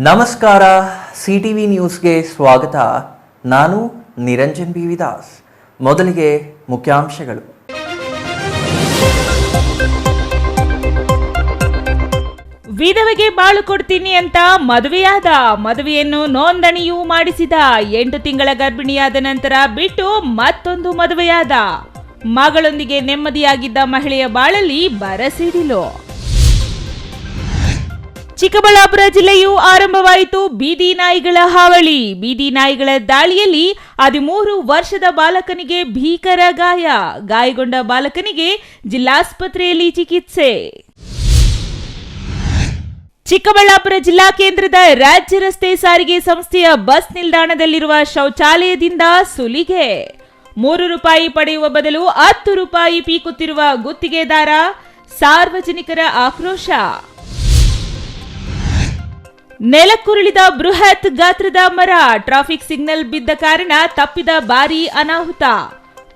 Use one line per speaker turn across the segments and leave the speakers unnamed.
ನಮಸ್ಕಾರ, ಸಿಟಿವಿ ನ್ಯೂಸ್ಗೆ ಸ್ವಾಗತ. ನಾನು ನಿರಂಜನ್ ಬಿ ವಿದಾಸ್. ಮೊದಲಿಗೆ ಮುಖ್ಯಾಂಶಗಳು.
ವಿಧವೆಗೆ ಬಾಳು ಕೊಡ್ತೀನಿ ಅಂತ ಮದುವೆಯನ್ನು ನೋಂದಣಿಯೂ ಮಾಡಿಸಿದ. 8 ತಿಂಗಳ ಗರ್ಭಿಣಿಯಾದ ನಂತರ ಬಿಟ್ಟು ಮತ್ತೊಂದು ಮದುವೆಯಾದ. ಮಗಳೊಂದಿಗೆ ನೆಮ್ಮದಿಯಾಗಿದ್ದ ಮಹಿಳೆಯ ಬಾಳಲ್ಲಿ ಬರಸಿಡಿಲು. ಚಿಕ್ಕಬಳ್ಳಾಪುರ ಜಿಲ್ಲೆಯೂ ಆರಂಭವಾಯಿತು ಬೀದಿ ನಾಯಿಗಳ ಹಾವಳಿ. ಬೀದಿ ನಾಯಿಗಳ ದಾಳಿಯಲ್ಲಿ 13 ವರ್ಷದ ಬಾಲಕನಿಗೆ ಭೀಕರ ಗಾಯಗೊಂಡ ಬಾಲಕನಿಗೆ ಜಿಲ್ಲಾಸ್ಪತ್ರೆಯಲ್ಲಿ ಚಿಕಿತ್ಸೆ. ಚಿಕ್ಕಬಳ್ಳಾಪುರ ಜಿಲ್ಲಾ ಕೇಂದ್ರದ ರಾಜ್ಯ ರಸ್ತೆ ಸಾರಿಗೆ ಸಂಸ್ಥೆಯ ಬಸ್ ನಿಲ್ದಾಣದಲ್ಲಿರುವ ಶೌಚಾಲಯದಿಂದ ಸುಲಿಗೆ. 3 ರೂಪಾಯಿ ಪಡೆಯುವ ಬದಲು 10 ರೂಪಾಯಿ ಪೀಕುತ್ತಿರುವ ಗುತ್ತಿಗೆದಾರ, ಸಾರ್ವಜನಿಕರ ಆಕ್ರೋಶ. ನೆಲಕ್ಕುರುಳಿದ ಬೃಹತ್ ಗಾತ್ರದ ಮರ. ಟ್ರಾಫಿಕ್ ಸಿಗ್ನಲ್ ಬಿದ್ದ ಕಾರಣ ತಪ್ಪಿದ ಭಾರೀ ಅನಾಹುತ.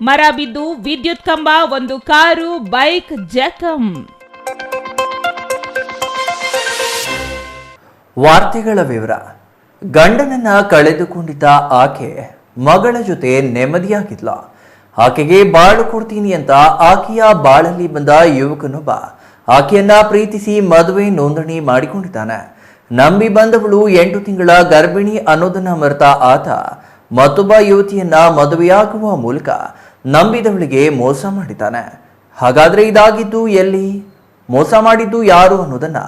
ಮರ ಬಿದ್ದು ವಿದ್ಯುತ್ ಕಂಬ, ಒಂದು ಕಾರು, ಬೈಕ್ ಜಖಂ.
ವಾರ್ತೆಗಳ ವಿವರ. ಗಂಡನನ್ನ ಕಳೆದುಕೊಂಡಿದ್ದ ಆಕೆ ಮಗಳ ಜೊತೆ ನೆಮ್ಮದಿಯಾಗಿದ್ಲ. ಆಕೆಗೆ ಬಾಳು ಕೊಡ್ತೀನಿ ಅಂತ ಆಕೆಯ ಬಾಳಲ್ಲಿ ಬಂದ ಯುವಕನೊಬ್ಬ ಆಕೆಯನ್ನ ಪ್ರೀತಿಸಿ ಮದುವೆ ನೋಂದಣಿ ಮಾಡಿಕೊಂಡಿದ್ದಾನೆ. ನಂಬಿ ಬಂದವಳು 8 ತಿಂಗಳ ಗರ್ಭಿಣಿ ಅನ್ನೋದನ್ನ ಮರೆತ ಆತ ಮತ್ತೊಬ್ಬ ಯುವತಿಯನ್ನ ಮದುವೆಯಾಗುವ ಮೂಲಕ ನಂಬಿದವಳಿಗೆ ಮೋಸ ಮಾಡಿದ್ದಾನೆ. ಹಾಗಾದ್ರೆ ಇದಾಗಿದ್ದು ಎಲ್ಲಿ? ಮೋಸ ಮಾಡಿದ್ದು ಯಾರು ಅನ್ನೋದನ್ನ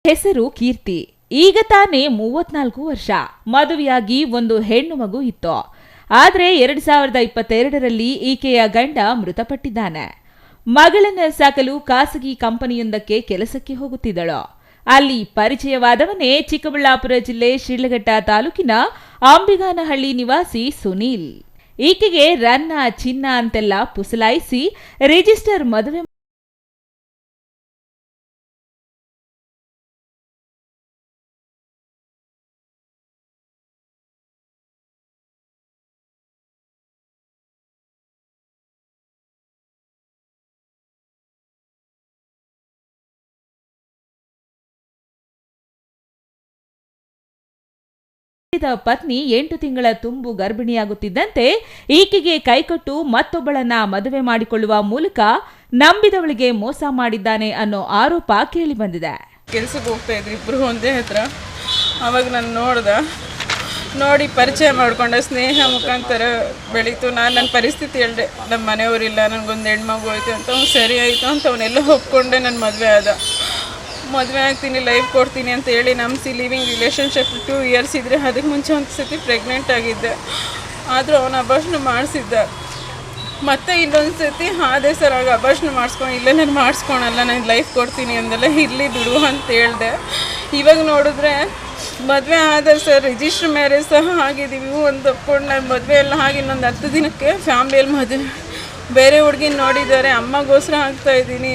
ಹೆಸರು ಕೀರ್ತಿ. ಈಗ ತಾನೇ 34 ವರ್ಷ. ಮದುವೆಯಾಗಿ ಒಂದು ಹೆಣ್ಣು ಮಗು ಇತ್ತು. ಆದ್ರೆ 2022ರಲ್ಲಿ ಈಕೆಯ ಗಂಡ ಮೃತಪಟ್ಟಿದ್ದಾನೆ. ಮಗಳನ್ನ ಸಾಕಲು ಖಾಸಗಿ ಕಂಪನಿಯೊಂದಕ್ಕೆ ಕೆಲಸಕ್ಕೆ ಹೋಗುತ್ತಿದ್ದಳು. ಅಲ್ಲಿ ಪರಿಚಯವಾದವನೇ ಚಿಕ್ಕಬಳ್ಳಾಪುರ ಜಿಲ್ಲೆ ಶಿಡ್ಲಘಟ್ಟ ತಾಲೂಕಿನ ಅಂಬಿಗಾನಹಳ್ಳಿ ನಿವಾಸಿ ಸುನೀಲ್. ಈಕೆಗೆ ರನ್ನ ಚಿನ್ನ ಅಂತೆಲ್ಲ ಪುಸಲಾಯಿಸಿ ರಿಜಿಸ್ಟರ್ ಮದುವೆ ಪತ್ನಿ 8 ತಿಂಗಳ ತುಂಬು ಗರ್ಭಿಣಿಯಾಗುತ್ತಿದ್ದಂತೆ ಈಕೆಗೆ ಕೈಕೊಟ್ಟು ಮತ್ತೊಬ್ಬಳನ್ನ ಮದುವೆ ಮಾಡಿಕೊಳ್ಳುವ ಮೂಲಕ ನಂಬಿದವಳಿಗೆ ಮೋಸ ಮಾಡಿದ್ದಾನೆ ಅನ್ನೋ ಆರೋಪ ಕೇಳಿ ಬಂದಿದೆ.
ಕೆಲ್ಸಕ್ಕೆ ಹೋಗ್ತಾ ಇದ್ರು ಇಬ್ರು ಒಂದೇ ಹತ್ರ. ಅವಾಗ ನಾನು ನೋಡಿ ಪರಿಚಯ ಮಾಡ್ಕೊಂಡೆ. ಸ್ನೇಹ ಮುಖಾಂತರ ಬೆಳೀತು. ನಾನು ನನ್ನ ಪರಿಸ್ಥಿತಿ ಹೇಳಿದೆ, ನಮ್ಮ ಮನೆಯವರಿಲ್ಲ, ನನಗೊಂದು ಹೆಣ್ಮಗು ಹೋಯ್ತು ಅಂತ. ಅವ್ನು ಸರಿ ಆಯಿತು ಅಂತ ಅವನ್ನೆಲ್ಲ ಒಪ್ಕೊಂಡೆ ನನ್ನ ಮದುವೆ ಆದ. ಮದುವೆ ಆಗ್ತೀನಿ, ಲೈಫ್ ಕೊಡ್ತೀನಿ ಅಂತ ಹೇಳಿ ನಂಬಿಸಿ ಲಿವಿಂಗ್ ರಿಲೇಷನ್ಶಿಪ್ 2 ಇಯರ್ಸ್ ಇದ್ದರೆ ಅದಕ್ಕೆ ಮುಂಚೆ ಒಂದು ಸತಿ ಪ್ರೆಗ್ನೆಂಟ್ ಆಗಿದ್ದೆ. ಆದರೂ ಅವನು ಅಬಾರ್ಷನ್ ಮಾಡಿಸಿದ್ದ. ಮತ್ತೆ ಇನ್ನೊಂದು ಸತಿ ಅದೇ ಸರ್ ಆಗ ಅಬಾರ್ಷನ್ ಮಾಡಿಸ್ಕೊಂಡು, ಇಲ್ಲ ನಾನು ಮಾಡಿಸ್ಕೊಳಲ್ಲ, ನಾನು ಲೈಫ್ ಕೊಡ್ತೀನಿ ಅಂದೆಲ್ಲ ಇರಲಿ ಬಿಡು ಅಂತ ಹೇಳಿದೆ. ಇವಾಗ ನೋಡಿದ್ರೆ ಮದುವೆ ಆದ ಸರ್, ರಿಜಿಸ್ಟರ್ ಮ್ಯಾರೇಜ್ ಸಹ ಆಗಿದ್ದೀವಿ. ಒಂದು ಒಪ್ಕೊಂಡು ನಾನು ಮದುವೆ ಎಲ್ಲ ಆಗಿ ಇನ್ನೊಂದು 10 ದಿನಕ್ಕೆ ಫ್ಯಾಮ್ಲಿಯಲ್ಲಿ ಮದುವೆ ಬೇರೆ ಹುಡುಗಿನ ನೋಡಿದ್ದಾರೆ. ಅಮ್ಮಗೋಸ್ಕರ ಆಗ್ತಾಯಿದ್ದೀನಿ,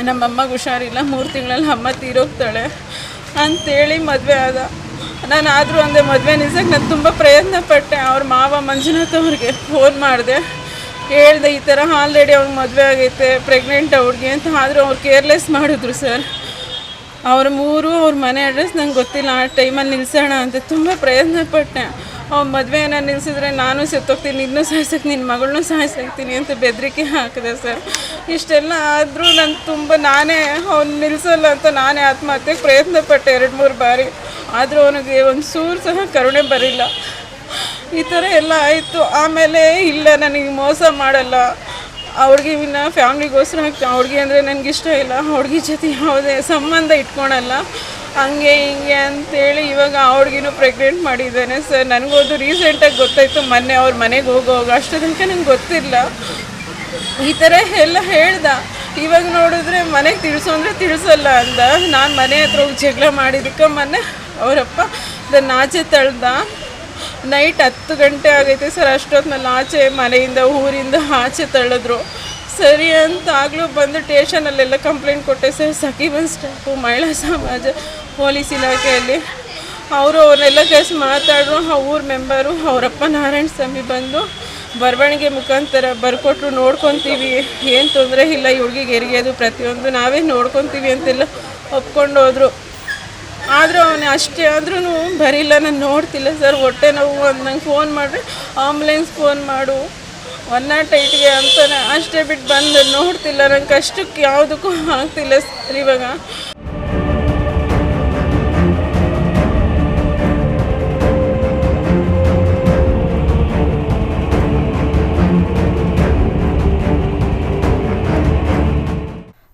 ನಮ್ಮಮ್ಮಗೆ ಹುಷಾರಿಲ್ಲ, 3 ತಿಂಗಳಲ್ಲಿ ಅಮ್ಮ ತೀರೋಗ್ತಾಳೆ ಅಂಥೇಳಿ ಮದುವೆ ಆದ. ನಾನು ಆದರೂ ಒಂದೇ ಮದುವೆ ನಿಲ್ಸಕ್ಕೆ ನಾನು ತುಂಬ ಪ್ರಯತ್ನ ಪಟ್ಟೆ. ಅವ್ರ ಮಾವ ಮಂಜುನಾಥ್ ಅವ್ರಿಗೆ ಫೋನ್ ಮಾಡಿದೆ, ಹೇಳಿದೆ ಈ ಥರ ಆಲ್ರೆಡಿ ಅವ್ರಿಗೆ ಮದುವೆ ಆಗೈತೆ, ಪ್ರೆಗ್ನೆಂಟ್ ಅವ್ರಿಗೆ ಅಂತ. ಆದರೂ ಅವ್ರು ಕೇರ್ಲೆಸ್ ಮಾಡಿದ್ರು ಸರ್. ಅವ್ರ ಮನೆ ಅಡ್ರೆಸ್ ನಂಗೆ ಗೊತ್ತಿಲ್ಲ. ಆ ಟೈಮಲ್ಲಿ ನಿಲ್ಸೋಣ ಅಂತ ತುಂಬ ಪ್ರಯತ್ನ ಪಟ್ಟೆ. ಅವ್ರ ಮದುವೆಯನ್ನು ನಿಲ್ಲಿಸಿದ್ರೆ ನಾನು ಸತ್ತೋಗ್ತೀನಿ, ಇನ್ನೂ ಸಾಯಿಸಕ್ಕೆ ನಿನ್ನ ಮಗಳನ್ನೂ ಸಾಯಿಸಾಕ್ತೀನಿ ಅಂತ ಬೆದರಿಕೆ ಹಾಕಿದೆ ಸರ್. ಇಷ್ಟೆಲ್ಲ ಆದರೂ ನಾನೇ ಅವ್ನು ನಿಲ್ಲಿಸಲ್ಲ ಅಂತ ನಾನೇ ಆತ್ಮಹತ್ಯೆಗೆ ಪ್ರಯತ್ನ ಪಟ್ಟೆ 2-3 ಬಾರಿ. ಆದರೂ ಅವನಿಗೆ ಒಂದು ಸೂರು ಸಹ ಕರುಣೆ ಬರಿಲ್ಲ. ಈ ಥರ ಎಲ್ಲ ಆಯಿತು. ಆಮೇಲೆ ಇಲ್ಲ, ನನಗೆ ಮೋಸ ಮಾಡಲ್ಲ, ಅವ್ರಿಗೆ ಇನ್ನು ಫ್ಯಾಮ್ಲಿಗೋಸ್ಕರ ಹುಡುಗಿ ಅಂದರೆ ನನಗಿಷ್ಟ ಇಲ್ಲ, ಹುಡುಗಿ ಜೊತೆ ಯಾವುದೇ ಸಂಬಂಧ ಇಟ್ಕೊಳಲ್ಲ, ಹಂಗೆ ಹಿಂಗೆ ಅಂತೇಳಿ ಇವಾಗ ಹುಡುಗಿನೂ ಪ್ರೆಗ್ನೆಂಟ್ ಮಾಡಿದ್ದಾನೆ ಸರ್. ನನಗೋದು ರೀಸೆಂಟಾಗಿ ಗೊತ್ತಾಯಿತು ಮೊನ್ನೆ ಅವ್ರ ಮನೆಗೆ ಹೋಗೋವಾಗ. ಅಷ್ಟು ತನಕ ನಂಗೆ ಗೊತ್ತಿಲ್ಲ. ಈ ಥರ ಎಲ್ಲ ಹೇಳ್ದ. ಇವಾಗ ನೋಡಿದ್ರೆ ಮನೆಗೆ ತಿಳಿಸಲ್ಲ ಅಂದ. ನಾನು ಮನೆ ಹತ್ರ ಹೋಗಿ ಜಗಳ ಮಾಡಿದ್ದಕ್ಕೆ ಮೊನ್ನೆ ಅವರಪ್ಪ ಅದನ್ನು ಆಚೆ ತಳ್ದ. ನೈಟ್ 10 ಗಂಟೆ ಆಗೈತೆ ಸರ್. ಅಷ್ಟೊತ್ತಿನಲ್ಲಿ ಆಚೆ ಮನೆಯಿಂದ ಊರಿಂದ ಆಚೆ ತಳ್ಳಿದ್ರು. ಸರಿ ಅಂತ ಆಗಲೂ ಬಂದು ಸ್ಟೇಷನಲ್ಲೆಲ್ಲ ಕಂಪ್ಲೇಂಟ್ ಕೊಟ್ಟೆ ಸರ್. ಸಖಿ ಬಂದು ಸ್ಟಾಫು, ಮಹಿಳಾ ಸಮಾಜ ಪೊಲೀಸ್ ಇಲಾಖೆಯಲ್ಲಿ. ಅವರು ಅವ್ರನ್ನೆಲ್ಲ ಕೇಸ್ ಮಾತಾಡಿದ್ರು. ಆ ಊರ ಮೆಂಬರು ಅವರಪ್ಪ ನಾರಾಯಣ ಸ್ವಾಮಿ ಬಂದು ಬರವಣಿಗೆ ಮುಖಾಂತರ ಬರ್ಕೊಟ್ರು, ನೋಡ್ಕೊತೀವಿ, ಏನು ತೊಂದರೆ ಇಲ್ಲ, ಈ ಹುಡುಗಿಗೆ ಹೆರಿಗೆದು ಪ್ರತಿಯೊಂದು ನಾವೇ ನೋಡ್ಕೊತೀವಿ ಅಂತೆಲ್ಲ ಒಪ್ಕೊಂಡು ಹೋದರು. ಆದರೂ ಅವನು ಅಷ್ಟೇ ಆದ್ರೂ ಬರಿಲ್ಲ, ನಾನು ನೋಡ್ತಿಲ್ಲ ಸರ್, ಹೊಟ್ಟೆ ನೋವು ಅಂತ ನಂಗೆ ಫೋನ್ ಮಾಡಿದ್ರೆ ಆಂಬುಲೆನ್ಸ್ ಫೋನ್ ಮಾಡು 108ಗೆ ಅಂತಾನೆ, ಅಷ್ಟೇ ಬಿಟ್ಟು ಬಂದು ನೋಡ್ತಿಲ್ಲ. ನಂಗೆ ಕಷ್ಟಕ್ಕೆ ಯಾವುದಕ್ಕೂ ಆಗ್ತಿಲ್ಲ ಸರ್ ಇವಾಗ.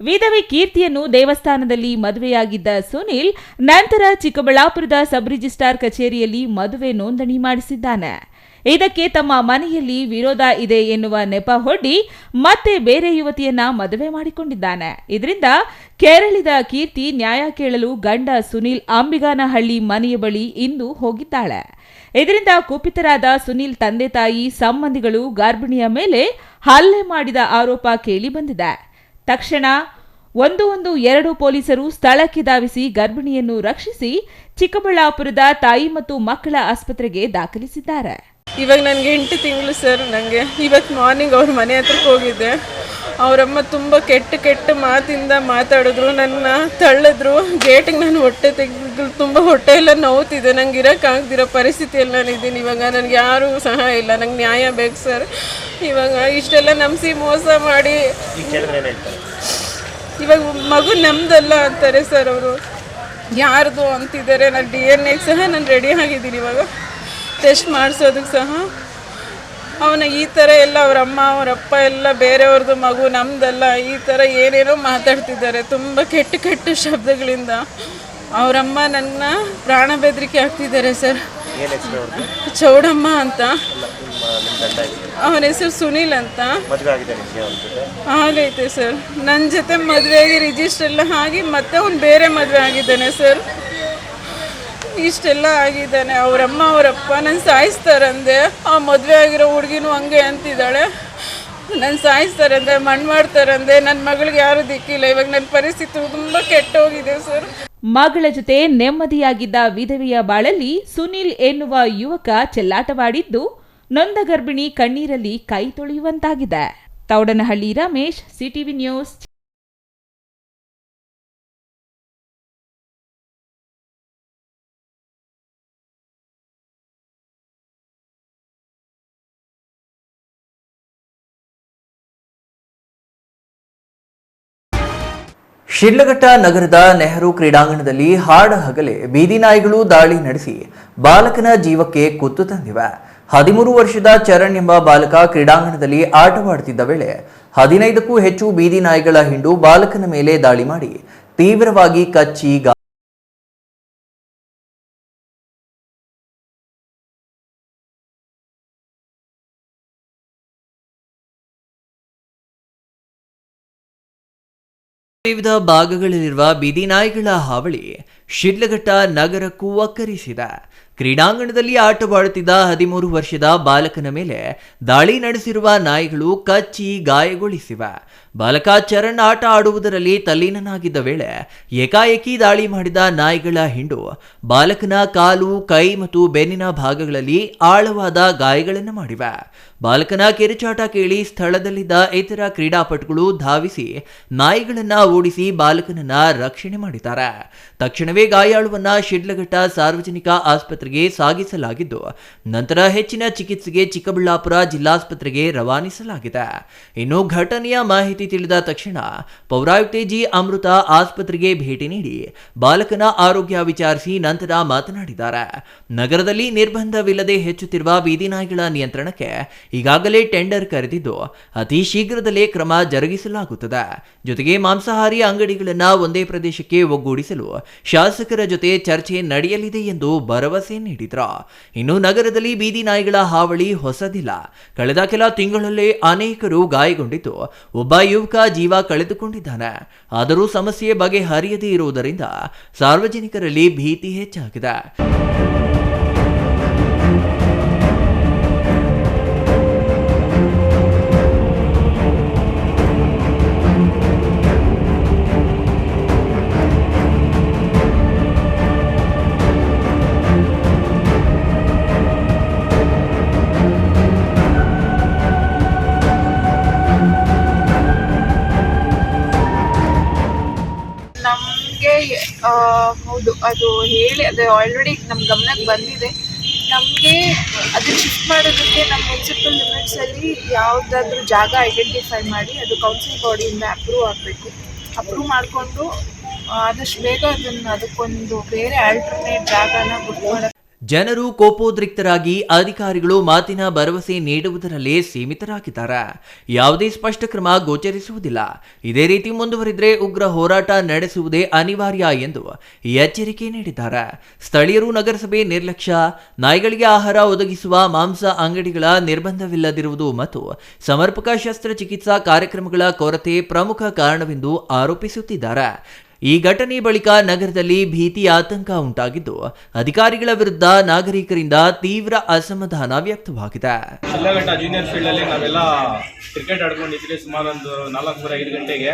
ವಿಧವೆ ಕೀರ್ತಿಯನ್ನು ದೇವಸ್ಥಾನದಲ್ಲಿ ಮದುವೆಯಾಗಿದ್ದ ಸುನಿಲ್ ನಂತರ ಚಿಕ್ಕಬಳ್ಳಾಪುರದ ಸಬ್ ರಿಜಿಸ್ಟ್ರಾರ್ ಕಚೇರಿಯಲ್ಲಿ ಮದುವೆ ನೋಂದಣಿ ಮಾಡಿಸಿದ್ದಾನೆ. ಇದಕ್ಕೆ ತಮ್ಮ ಮನೆಯಲ್ಲಿ ವಿರೋಧ ಇದೆ ಎನ್ನುವ ನೆಪ ಹೊಡ್ಡಿ ಮತ್ತೆ ಬೇರೆ ಯುವತಿಯನ್ನ ಮದುವೆ ಮಾಡಿಕೊಂಡಿದ್ದಾನೆ. ಇದರಿಂದ ಕೆರಳಿದ ಕೀರ್ತಿ ನ್ಯಾಯ ಕೇಳಲು ಗಂಡ ಸುನಿಲ್ ಅಂಬಿಗಾನಹಳ್ಳಿ ಮನೆಯ ಬಳಿ ಇಂದು ಹೋಗಿದ್ದಾಳೆ. ಇದರಿಂದ ಕುಪಿತರಾದ ಸುನಿಲ್ ತಂದೆ ತಾಯಿ ಸಂಬಂಧಿಗಳು ಗರ್ಭಿಣಿಯ ಮೇಲೆ ಹಲ್ಲೆ ಮಾಡಿದ ಆರೋಪ ಕೇಳಿ ಬಂದಿದೆ. ತಕ್ಷಣ 112 ಪೊಲೀಸರು ಸ್ಥಳಕ್ಕೆ ಧಾವಿಸಿ ಗರ್ಭಿಣಿಯನ್ನು ರಕ್ಷಿಸಿ ಚಿಕ್ಕಬಳ್ಳಾಪುರದ ತಾಯಿ ಮತ್ತು ಮಕ್ಕಳ ಆಸ್ಪತ್ರೆಗೆ ದಾಖಲಿಸಿದ್ದಾರೆ.
ಇವಾಗ ನನಗೆ 8 ತಿಂಗಳು ಸರ್. ನನಗೆ ಇವತ್ತು ಮಾರ್ನಿಂಗ್ ಅವ್ರ ಮನೆ ಹತ್ರಕ್ಕೆ ಹೋಗಿದ್ದೆ. ಅವರಮ್ಮ ತುಂಬ ಕೆಟ್ಟ ಮಾತಿಂದ ಮಾತಾಡಿದ್ರು, ನನ್ನ ತಳ್ಳಿದ್ರು. ಗೇಟಿಗೆ ನಾನು ಹೊಟ್ಟೆ ತೆಗೆದು ತುಂಬ ಹೊಟ್ಟೆ ಎಲ್ಲ ನೋವ್ತಿದೆ, ನಂಗೆ ಇರೋಕ್ಕಾಗ್ದಿರೋ ಪರಿಸ್ಥಿತಿಯಲ್ಲಿ ನಾನಿದ್ದೀನಿ. ಇವಾಗ ನನಗೆ ಯಾರೂ ಸಹಾಯ ಇಲ್ಲ, ನಂಗೆ ನ್ಯಾಯ ಬೇಕು ಸರ್. ಇವಾಗ ಇಷ್ಟೆಲ್ಲ ನಂಬಿಸಿ ಮೋಸ ಮಾಡಿ ಇವಾಗ ಮಗು ನಮ್ದಲ್ಲ ಅಂತಾರೆ ಸರ್ ಅವರು. ಯಾರ್ದು ಅಂತಿದ್ದಾರೆ. ನಾನು DNA ಸಹ ನಾನು ರೆಡಿ ಆಗಿದ್ದೀನಿ, ಇವಾಗ ಟೆಸ್ಟ್ ಮಾಡಿಸೋದಕ್ಕೆ ಸಹ. ಅವನ ಈ ಥರ ಎಲ್ಲ ಅವ್ರ ಅಮ್ಮ ಅವರಪ್ಪ ಎಲ್ಲ ಬೇರೆಯವ್ರದ್ದು ಮಗು ನಮ್ದಲ್ಲ ಈ ಥರ ಏನೇನೋ ಮಾತಾಡ್ತಿದ್ದಾರೆ ತುಂಬ ಕೆಟ್ಟ ಶಬ್ದಗಳಿಂದ. ಅವರಮ್ಮ ನನ್ನ ಪ್ರಾಣ ಬೆದರಿಕೆ ಆಗ್ತಿದ್ದಾರೆ ಸರ್. ಚೌಡಮ್ಮ ಅಂತ, ಅವನ ಹೆಸರು ಸುನೀಲ್ ಅಂತ. ಆಗೈತೆ ಸರ್, ನನ್ನ ಜೊತೆ ಮದುವೆಯಾಗಿ ರಿಜಿಸ್ಟರ್ ಎಲ್ಲ ಆಗಿ ಮತ್ತೆ ಅವ್ನು ಬೇರೆ ಮದುವೆ ಆಗಿದ್ದಾನೆ ಸರ್. ಇಷ್ಟೆಲ್ಲ ಆಗಿದ್ದಾನೆ. ಅವರಮ್ಮ ಅವರಪ್ಪ ನನ್ನ ಸಾಯಿಸ್ತಾರಂದೆ. ಆ ಮದುವೆ ಆಗಿರೋ ಹುಡುಗಿನೂ ಹಂಗೆ ಅಂತಿದ್ದಾಳೆ, ನನ್ನ ಸಾಯಿಸ್ತಾರಂದೆ, ಮಣ್ಣು ಮಾಡ್ತಾರಂದೆ. ನನ್ನ ಮಗಳಿಗೆ ಯಾರು ದಿಕ್ಕಿಲ್ಲ. ಇವಾಗ ನನ್ನ ಪರಿಸ್ಥಿತಿ ತುಂಬ ಕೆಟ್ಟೋಗಿದೆ ಸರ್.
ಮಗಳ ಜೊತೆ ನೆಮ್ಮದಿಯಾಗಿದ್ದ ವಿಧವೆಯ ಬಾಳಲ್ಲಿ ಸುನಿಲ್ ಎನ್ನುವ ಯುವಕ ಚೆಲ್ಲಾಟವಾಡಿದ್ದು ನೊಂದ ಗರ್ಭಿಣಿ ಕಣ್ಣೀರಲ್ಲಿ ಕೈ ತೊಳೆಯುವಂತಾಗಿದೆ. Thoudanahalli Ramesh, CTV news.
ಶಿಡ್ಲಘಟ್ಟ ನಗರದ ನೆಹರು ಕ್ರೀಡಾಂಗಣದಲ್ಲಿ ಹಾಡ ಹಗಲೇ ಬೀದಿ ನಾಯಿಗಳು ದಾಳಿ ನಡೆಸಿ ಬಾಲಕನ ಜೀವಕ್ಕೆ ಕುತ್ತು ತಂದಿವೆ. 13 ವರ್ಷದ ಚರಣ್ ಎಂಬ ಬಾಲಕ ಕ್ರೀಡಾಂಗಣದಲ್ಲಿ ಆಟವಾಡುತ್ತಿದ್ದ ವೇಳೆ 15ಕ್ಕೂ ಹೆಚ್ಚು ಬೀದಿ ನಾಯಿಗಳ ಹಿಂಡು ಬಾಲಕನ ಮೇಲೆ ದಾಳಿ ಮಾಡಿ ತೀವ್ರವಾಗಿ ಕಚ್ಚಿ ವಿವಿಧ ಭಾಗಗಳಲ್ಲಿರುವ ಬೀದಿ ನಾಯಿಗಳ ಹಾವಳಿ ಶಿಡ್ಲಘಟ್ಟ ನಗರಕ್ಕೂ ಒಕ್ಕರಿಸಿದೆ. ಕ್ರೀಡಾಂಗಣದಲ್ಲಿ ಆಟವಾಡುತ್ತಿದ್ದ 13 ವರ್ಷದ ಬಾಲಕನ ಮೇಲೆ ದಾಳಿ ನಡೆಸಿರುವ ನಾಯಿಗಳು ಕಚ್ಚಿ ಗಾಯಗೊಳಿಸಿವೆ. ಬಾಲಕ ಚರಣ್ ಆಟ ಆಡುವುದರಲ್ಲಿ ತಲ್ಲೀನನಾಗಿದ್ದ ವೇಳೆ ಏಕಾಏಕಿ ದಾಳಿ ಮಾಡಿದ ನಾಯಿಗಳ ಹಿಂಡು ಬಾಲಕನ ಕಾಲು, ಕೈ ಮತ್ತು ಬೆನ್ನಿನ ಭಾಗಗಳಲ್ಲಿ ಆಳವಾದ ಗಾಯಗಳನ್ನು ಮಾಡಿವೆ. ಬಾಲಕನ ಕಿರುಚಾಟ ಕೇಳಿ ಸ್ಥಳದಲ್ಲಿದ್ದ ಇತರ ಕ್ರೀಡಾಪಟುಗಳು ಧಾವಿಸಿ ನಾಯಿಗಳನ್ನ ಓಡಿಸಿ ಬಾಲಕನನ್ನ ರಕ್ಷಣೆ ಮಾಡಿದ್ದಾರೆ. ತಕ್ಷಣವೇ ಗಾಯಾಳುವನ್ನ ಶಿಡ್ಲಘಟ್ಟ ಸಾರ್ವಜನಿಕ ಆಸ್ಪತ್ರೆಗೆ ಸಾಗಿಸಲಾಗಿದ್ದು ನಂತರ ಹೆಚ್ಚಿನ ಚಿಕಿತ್ಸೆಗೆ ಚಿಕ್ಕಬಳ್ಳಾಪುರ ಜಿಲ್ಲಾಸ್ಪತ್ರೆಗೆ ರವಾನಿಸಲಾಗಿದೆ. ಇನ್ನು ಘಟನೆಯ ಮಾಹಿತಿ ತಿಳಿದ ತಕ್ಷಣ ಪೌರಾಯುಕ್ತೆ ಜಿ ಅಮೃತ ಆಸ್ಪತ್ರೆಗೆ ಭೇಟಿ ನೀಡಿ ಬಾಲಕನ ಆರೋಗ್ಯ ವಿಚಾರಿಸಿ ನಂತರ ಮಾತನಾಡಿದ್ದಾರೆ. ನಗರದಲ್ಲಿ ನಿರ್ಬಂಧವಿಲ್ಲದೆ ಹೆಚ್ಚುತ್ತಿರುವ ಬೀದಿ ನಾಯಿಗಳ ನಿಯಂತ್ರಣಕ್ಕೆ ಈಗಾಗಲೇ ಟೆಂಡರ್ ಕರೆದಿದ್ದು ಅತಿ ಶೀಘ್ರದಲ್ಲೇ ಕ್ರಮ ಜರುಗಿಸಲಾಗುತ್ತದೆ. ಜೊತೆಗೆ ಮಾಂಸಾಹಾರಿ ಅಂಗಡಿಗಳನ್ನು ಒಂದೇ ಪ್ರದೇಶಕ್ಕೆ ಒಗ್ಗೂಡಿಸಲು ಶಾಸಕರ ಜೊತೆ ಚರ್ಚೆ ನಡೆಯಲಿದೆ ಎಂದು ಭರವಸೆ ನೀಡಿದ್ರು. ಇನ್ನು ನಗರದಲ್ಲಿ ಬೀದಿ ನಾಯಿಗಳ ಹಾವಳಿ ಹೊಸದಿಲ್ಲ. ಕಳೆದ ಕೆಲ ತಿಂಗಳಲ್ಲೇ ಅನೇಕರು ಗಾಯಗೊಂಡಿದ್ದು ಒಬ್ಬ ಯುವಕ ಜೀವ ಕಳೆದುಕೊಂಡಿದ್ದಾನೆ. ಆದರೂ ಸಮಸ್ಯೆ ಬಗೆಹರಿಯದೇ ಇರುವುದರಿಂದ ಸಾರ್ವಜನಿಕರಲ್ಲಿ ಭೀತಿ ಹೆಚ್ಚಾಗಿದೆ.
ಹೌದು, ಅದು ಹೇಳಿ ಅದು ಆಲ್ರೆಡಿ ನಮ್ಮ ಗಮನಕ್ಕೆ ಬಂದಿದೆ. ನಮಗೆ ಅದನ್ನ ಶಿಫ್ಟ್ ಮಾಡೋದಕ್ಕೆ ನಮ್ಮ ಮುನ್ಸಿಪಲ್ ಲಿಮಿಟ್ಸಲ್ಲಿ ಯಾವುದಾದ್ರೂ ಜಾಗ ಐಡೆಂಟಿಫೈ ಮಾಡಿ ಅದು ಕೌನ್ಸಿಲ್ ಬಾಡಿಯಿಂದ ಅಪ್ರೂವ್ ಆಗಬೇಕು. ಅಪ್ರೂವ್ ಮಾಡಿಕೊಂಡು ಆದಷ್ಟು ಬೇಗ ಅದಕ್ಕೊಂದು ಬೇರೆ ಆಲ್ಟರ್ನೇಟ್ ಜಾಗನ ಬುಕ್ ಮಾಡೋಕ್ಕೆ.
ಜನರು ಕೋಪೋದ್ರಿಕ್ತರಾಗಿ ಅಧಿಕಾರಿಗಳು ಮಾತಿನ ಭರವಸೆ ನೀಡುವುದರಲ್ಲೇ ಸೀಮಿತರಾಗಿದ್ದಾರೆ. ಯಾವುದೇ ಸ್ಪಷ್ಟ ಕ್ರಮ ಗೋಚರಿಸುವುದಿಲ್ಲ. ಇದೇ ರೀತಿ ಮುಂದುವರಿದರೆ ಉಗ್ರ ಹೋರಾಟ ನಡೆಸುವುದೇ ಅನಿವಾರ್ಯ ಎಂದು ಎಚ್ಚರಿಕೆ ನೀಡಿದ್ದಾರೆ. ಸ್ಥಳೀಯರು ನಗರಸಭೆ ನಿರ್ಲಕ್ಷ್ಯ, ನಾಯಿಗಳಿಗೆ ಆಹಾರ ಒದಗಿಸುವ ಮಾಂಸ ಅಂಗಡಿಗಳ ನಿರ್ಬಂಧವಿಲ್ಲದಿರುವುದು ಮತ್ತು ಸಮರ್ಪಕ ಶಸ್ತ್ರಚಿಕಿತ್ಸಾ ಕಾರ್ಯಕ್ರಮಗಳ ಕೊರತೆ ಪ್ರಮುಖ ಕಾರಣವೆಂದು ಆರೋಪಿಸುತ್ತಿದ್ದಾರೆ. ಈ ಘಟನೆ ಬಳಿಕ ನಗರದಲ್ಲಿ ಭೀತಿ ಆತಂಕ ಉಂಟಾಗಿದ್ದು, ಅಧಿಕಾರಿಗಳ ವಿರುದ್ಧ ನಾಗರಿಕರಿಂದ ತೀವ್ರ ಅಸಮಾಧಾನ ವ್ಯಕ್ತವಾಗಿದೆ.
ಶಿಡ್ಲಘಟ್ಟ ಜೂನಿಯರ್ ಫೀಲ್ಡ್ ಅಲ್ಲಿ ನಾವೆಲ್ಲ ಕ್ರಿಕೆಟ್ ಆಡ್ಕೊಂಡಿದ್ವಿ. ಸುಮಾರು ಒಂದು 4-5 ಗಂಟೆಗೆ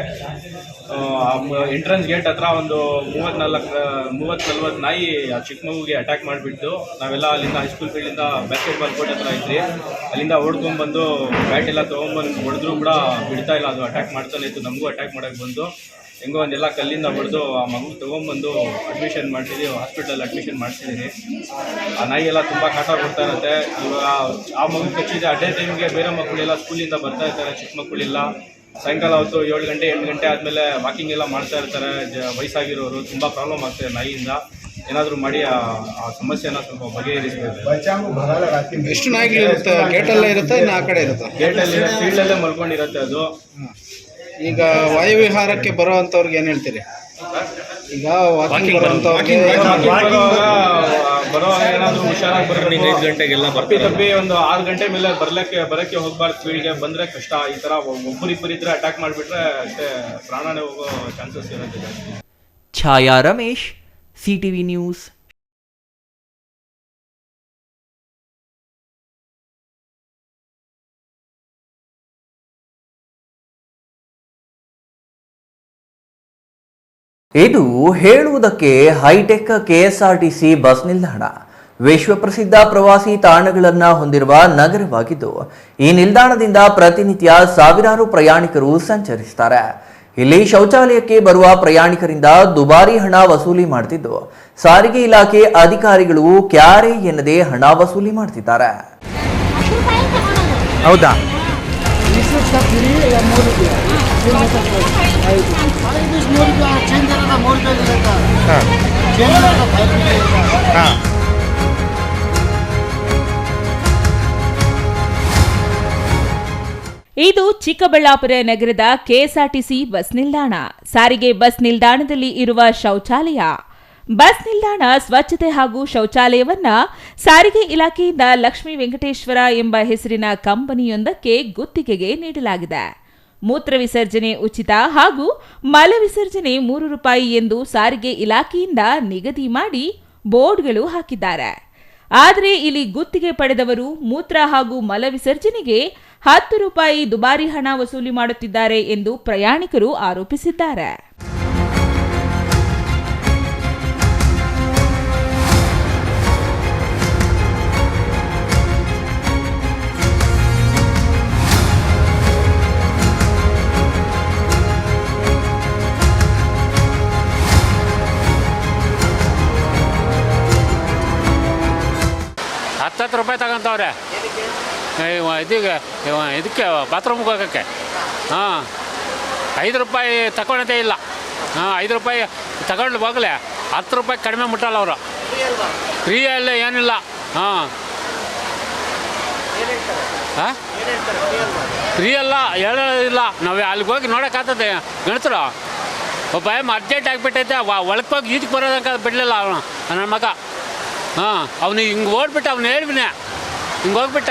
ಎಂಟ್ರೆನ್ಸ್ ಗೇಟ್ ಹತ್ರ ಒಂದು 30-40 ನಾಯಿ ಚಿಕ್ಕ ಮಗುಗೆ ಅಟ್ಯಾಕ್ ಮಾಡಿಬಿಟ್ಟು ನಾವೆಲ್ಲ ಅಲ್ಲಿಂದ ಹೈಸ್ಕೂಲ್ ಫೀಲ್ಡಿಂದ ಬಾಸ್ಕೆಟ್ಬಾಲ್ ಕೋರ್ಟ್ ಹತ್ರ ಇದ್ರಿ. ಅಲ್ಲಿಂದ ಓಡ್ಕೊಂಡ್ಬಂದು ಬ್ಯಾಟ್ ಎಲ್ಲ ತೊಗೊಂಡ್ಬಂದು ಹೊಡೆದ್ರು ಕೂಡ ಬಿಡ್ತಾ ಇಲ್ಲ. ಅದು ಅಟ್ಯಾಕ್ ಮಾಡ್ತಾನೆ ಇತ್ತು. ನಮಗೂ ಅಟ್ಯಾಕ್ ಮಾಡೋಕ್ಕೆ ಬಂದು ಹೆಂಗೋ ಒಂದೆಲ್ಲ ಕಲ್ಲಿಂದ ಹೊಡೆದು ಆ ಮಗು ತೊಗೊಂಬಂದು ಅಡ್ಮಿಷನ್ ಮಾಡ್ತಿದ್ದೀವಿ. ಹಾಸ್ಪಿಟಲ್ ಅಡ್ಮಿಷನ್ ಮಾಡಿಸಿದ್ದೀನಿ. ಆ ನಾಯಿ ಎಲ್ಲ ತುಂಬ ಕಾಟ ಕೊಡ್ತಾ ಇರುತ್ತೆ. ಇವಾಗ ಆ ಮಗು ಕಚ್ಚಿದೆ. ಅದೇ ಟೈಮ್ಗೆ ಬೇರೆ ಮಕ್ಕಳೆಲ್ಲ ಸ್ಕೂಲಿಂದ ಬರ್ತಾ ಇರ್ತಾರೆ. ಚಿಕ್ಕ ಮಕ್ಕಳೆಲ್ಲ ಸಾಯಂಕಾಲ ಹೊತ್ತು 7 ಗಂಟೆ 8 ಗಂಟೆ ಆದಮೇಲೆ ವಾಕಿಂಗ್ ಎಲ್ಲ ಮಾಡ್ತಾ ಇರ್ತಾರೆ. ವಯಸ್ಸಾಗಿರೋರು ತುಂಬ ಪ್ರಾಬ್ಲಮ್ ಆಗ್ತದೆ ನಾಯಿಯಿಂದ. ಏನಾದರೂ ಮಾಡಿ ಆ ಸಮಸ್ಯೆನ ಸ್ವಲ್ಪ ಬಗೆಹರಿಸಬೇಕು.
ಎಷ್ಟು ನಾಯಿಗಳಿರುತ್ತೆ? ಗೇಟಲ್ಲೇ ಇರುತ್ತೆ, ಇನ್ನು ಆ ಕಡೆ ಇರುತ್ತೆ?
ಗೇಟಲ್ಲಿ ಫೀಲ್ಡಲ್ಲೇ ಮಲ್ಕೊಂಡಿರುತ್ತೆ ಅದು.
ಈಗ ವಾಯುವಿಹಾರಕ್ಕೆ ಬರೋವಂಥವ್ರಿಗೆ ಏನು ಹೇಳ್ತೀರಿ? ಈಗ ವಾಕಿಂಗ್ ಬರೋವಂಥವ್ರಿಗೆ
ಬರೋವಾಗ ಏನಾದರೂ ಹುಷಾರಾಗಿ ಬರ್ಬೇಕು. 5 ಗಂಟೆಗೆಲ್ಲ ತಪ್ಪಿ ಒಂದು 6 ಗಂಟೆ ಮೇಲೆ ಬರೋಕ್ಕೆ ಹೋಗ್ಬಾರ್ದು. ಫೀಲ್ಡ್ಗೆ ಬಂದರೆ ಕಷ್ಟ. ಈ ಥರ ಒಬ್ಬರಿಬ್ಬರಿದ್ರೆ ಅಟ್ಯಾಕ್ ಮಾಡಿಬಿಟ್ರೆ ಅಷ್ಟೇ ಪ್ರಾಣನೇ ಹೋಗೋ ಚಾನ್ಸಸ್ ಇರುತ್ತೆ ಜಾಸ್ತಿ.
ಛಾಯಾ ರಮೇಶ್, ಸಿಟಿವಿ ನ್ಯೂಸ್. ಇದು ಹೇಳುವುದಕ್ಕೆ ಹೈಟೆಕ್ ಕೆಎಸ್ಆರ್ಟಿಸಿ ಬಸ್ ನಿಲ್ದಾಣ. ವಿಶ್ವಪ್ರಸಿದ್ಧ ಪ್ರವಾಸಿ ತಾಣಗಳನ್ನು ಹೊಂದಿರುವ ನಗರವಾಗಿದ್ದು, ಈ ನಿಲ್ದಾಣದಿಂದ ಪ್ರತಿನಿತ್ಯ ಸಾವಿರಾರು ಪ್ರಯಾಣಿಕರು ಸಂಚರಿಸುತ್ತಾರೆ. ಇಲ್ಲಿ ಶೌಚಾಲಯಕ್ಕೆ ಬರುವ ಪ್ರಯಾಣಿಕರಿಂದ ದುಬಾರಿ ಹಣ ವಸೂಲಿ ಮಾಡುತ್ತಿದ್ದು, ಸಾರಿಗೆ ಇಲಾಖೆ ಅಧಿಕಾರಿಗಳು ಕ್ಯಾರೆ ಎನ್ನದೇ ಹಣ ವಸೂಲಿ ಮಾಡ್ತಿದ್ದಾರೆ.
ಹೌದಾ?
ಇದು ಚಿಕ್ಕಬಳ್ಳಾಪುರ ನಗರದ ಕೆಎಸ್ಆರ್ಟಿಸಿ ಬಸ್ ನಿಲ್ದಾಣ. ಸಾರಿಗೆ ಬಸ್ ನಿಲ್ದಾಣದಲ್ಲಿ ಇರುವ ಶೌಚಾಲಯ. ಬಸ್ ನಿಲ್ದಾಣ ಸ್ವಚ್ಛತೆ ಹಾಗೂ ಶೌಚಾಲಯವನ್ನ ಸಾರಿಗೆ ಇಲಾಖೆಯಿಂದ ಲಕ್ಷ್ಮೀ ವೆಂಕಟೇಶ್ವರ ಎಂಬ ಹೆಸರಿನ ಕಂಪನಿಯೊಂದಕ್ಕೆ ಗುತ್ತಿಗೆಗೆ ನೀಡಲಾಗಿದೆ. ಮೂತ್ರ ವಿಸರ್ಜನೆ ಉಚಿತ ಹಾಗೂ ಮಲ ವಿಸರ್ಜನೆ ₹3 ಎಂದು ಸಾರಿಗೆ ಇಲಾಖೆಯಿಂದ ನಿಗದಿ ಮಾಡಿ ಬೋರ್ಡ್ಗಳು ಹಾಕಿದ್ದಾರೆ. ಆದರೆ ಇಲ್ಲಿ ಗುತ್ತಿಗೆ ಪಡೆದವರು ಮೂತ್ರ ಹಾಗೂ ಮಲ ವಿಸರ್ಜನೆಗೆ ₹10 ದುಬಾರಿ ಹಣ ವಸೂಲಿ ಮಾಡುತ್ತಿದ್ದಾರೆ ಎಂದು ಪ್ರಯಾಣಿಕರು ಆರೋಪಿಸಿದ್ದಾರೆ.
₹10 ತಗೊಂತವ್ರೆ ಇದಕ್ಕೆ ಬಾತ್ರೂಮ್ಗೆ ಹೋಗೋಕ್ಕೆ. ₹5 ತಗೊಳ್ಳೋದೇ ಇಲ್ಲ. ₹5 ತಗೊಂಡು ಹೋಗಲೆ ₹10 ಕಡಿಮೆ ಮುಟ್ಟಲ್ಲ ಅವರು. ಫ್ರೀಯಲ್ಲಿ ಏನಿಲ್ಲ. ಫ್ರೀ ಅಲ್ಲ, ಹೇಳೋದಿಲ್ಲ. ನಾವು ಅಲ್ಲಿಗೆ ಹೋಗಿ ನೋಡೋಕ್ಕಾಗ್ತದೆ. ಗಣಿತರು ಒಬ್ಬ ಅರ್ಜೆಂಟ್ ಆಗಿಬಿಟ್ಟೈತೆ, ಒಳಗೆ ಹೋಗಿ ಈಜಕ್ಕೆ ಬರೋದಕ್ಕೆ ಬಿಡಲಿಲ್ಲ ಅವನು ನನ್ನ ಮಗ. ಅವನು ಹಿಂಗೆ ಓಡ್ಬಿಟ್ಟು ಅವ್ನು ಹೇಳ್ಬಿನೆ ಹಿಂಗೆ ಹೋಗ್ಬಿಟ್ಟ.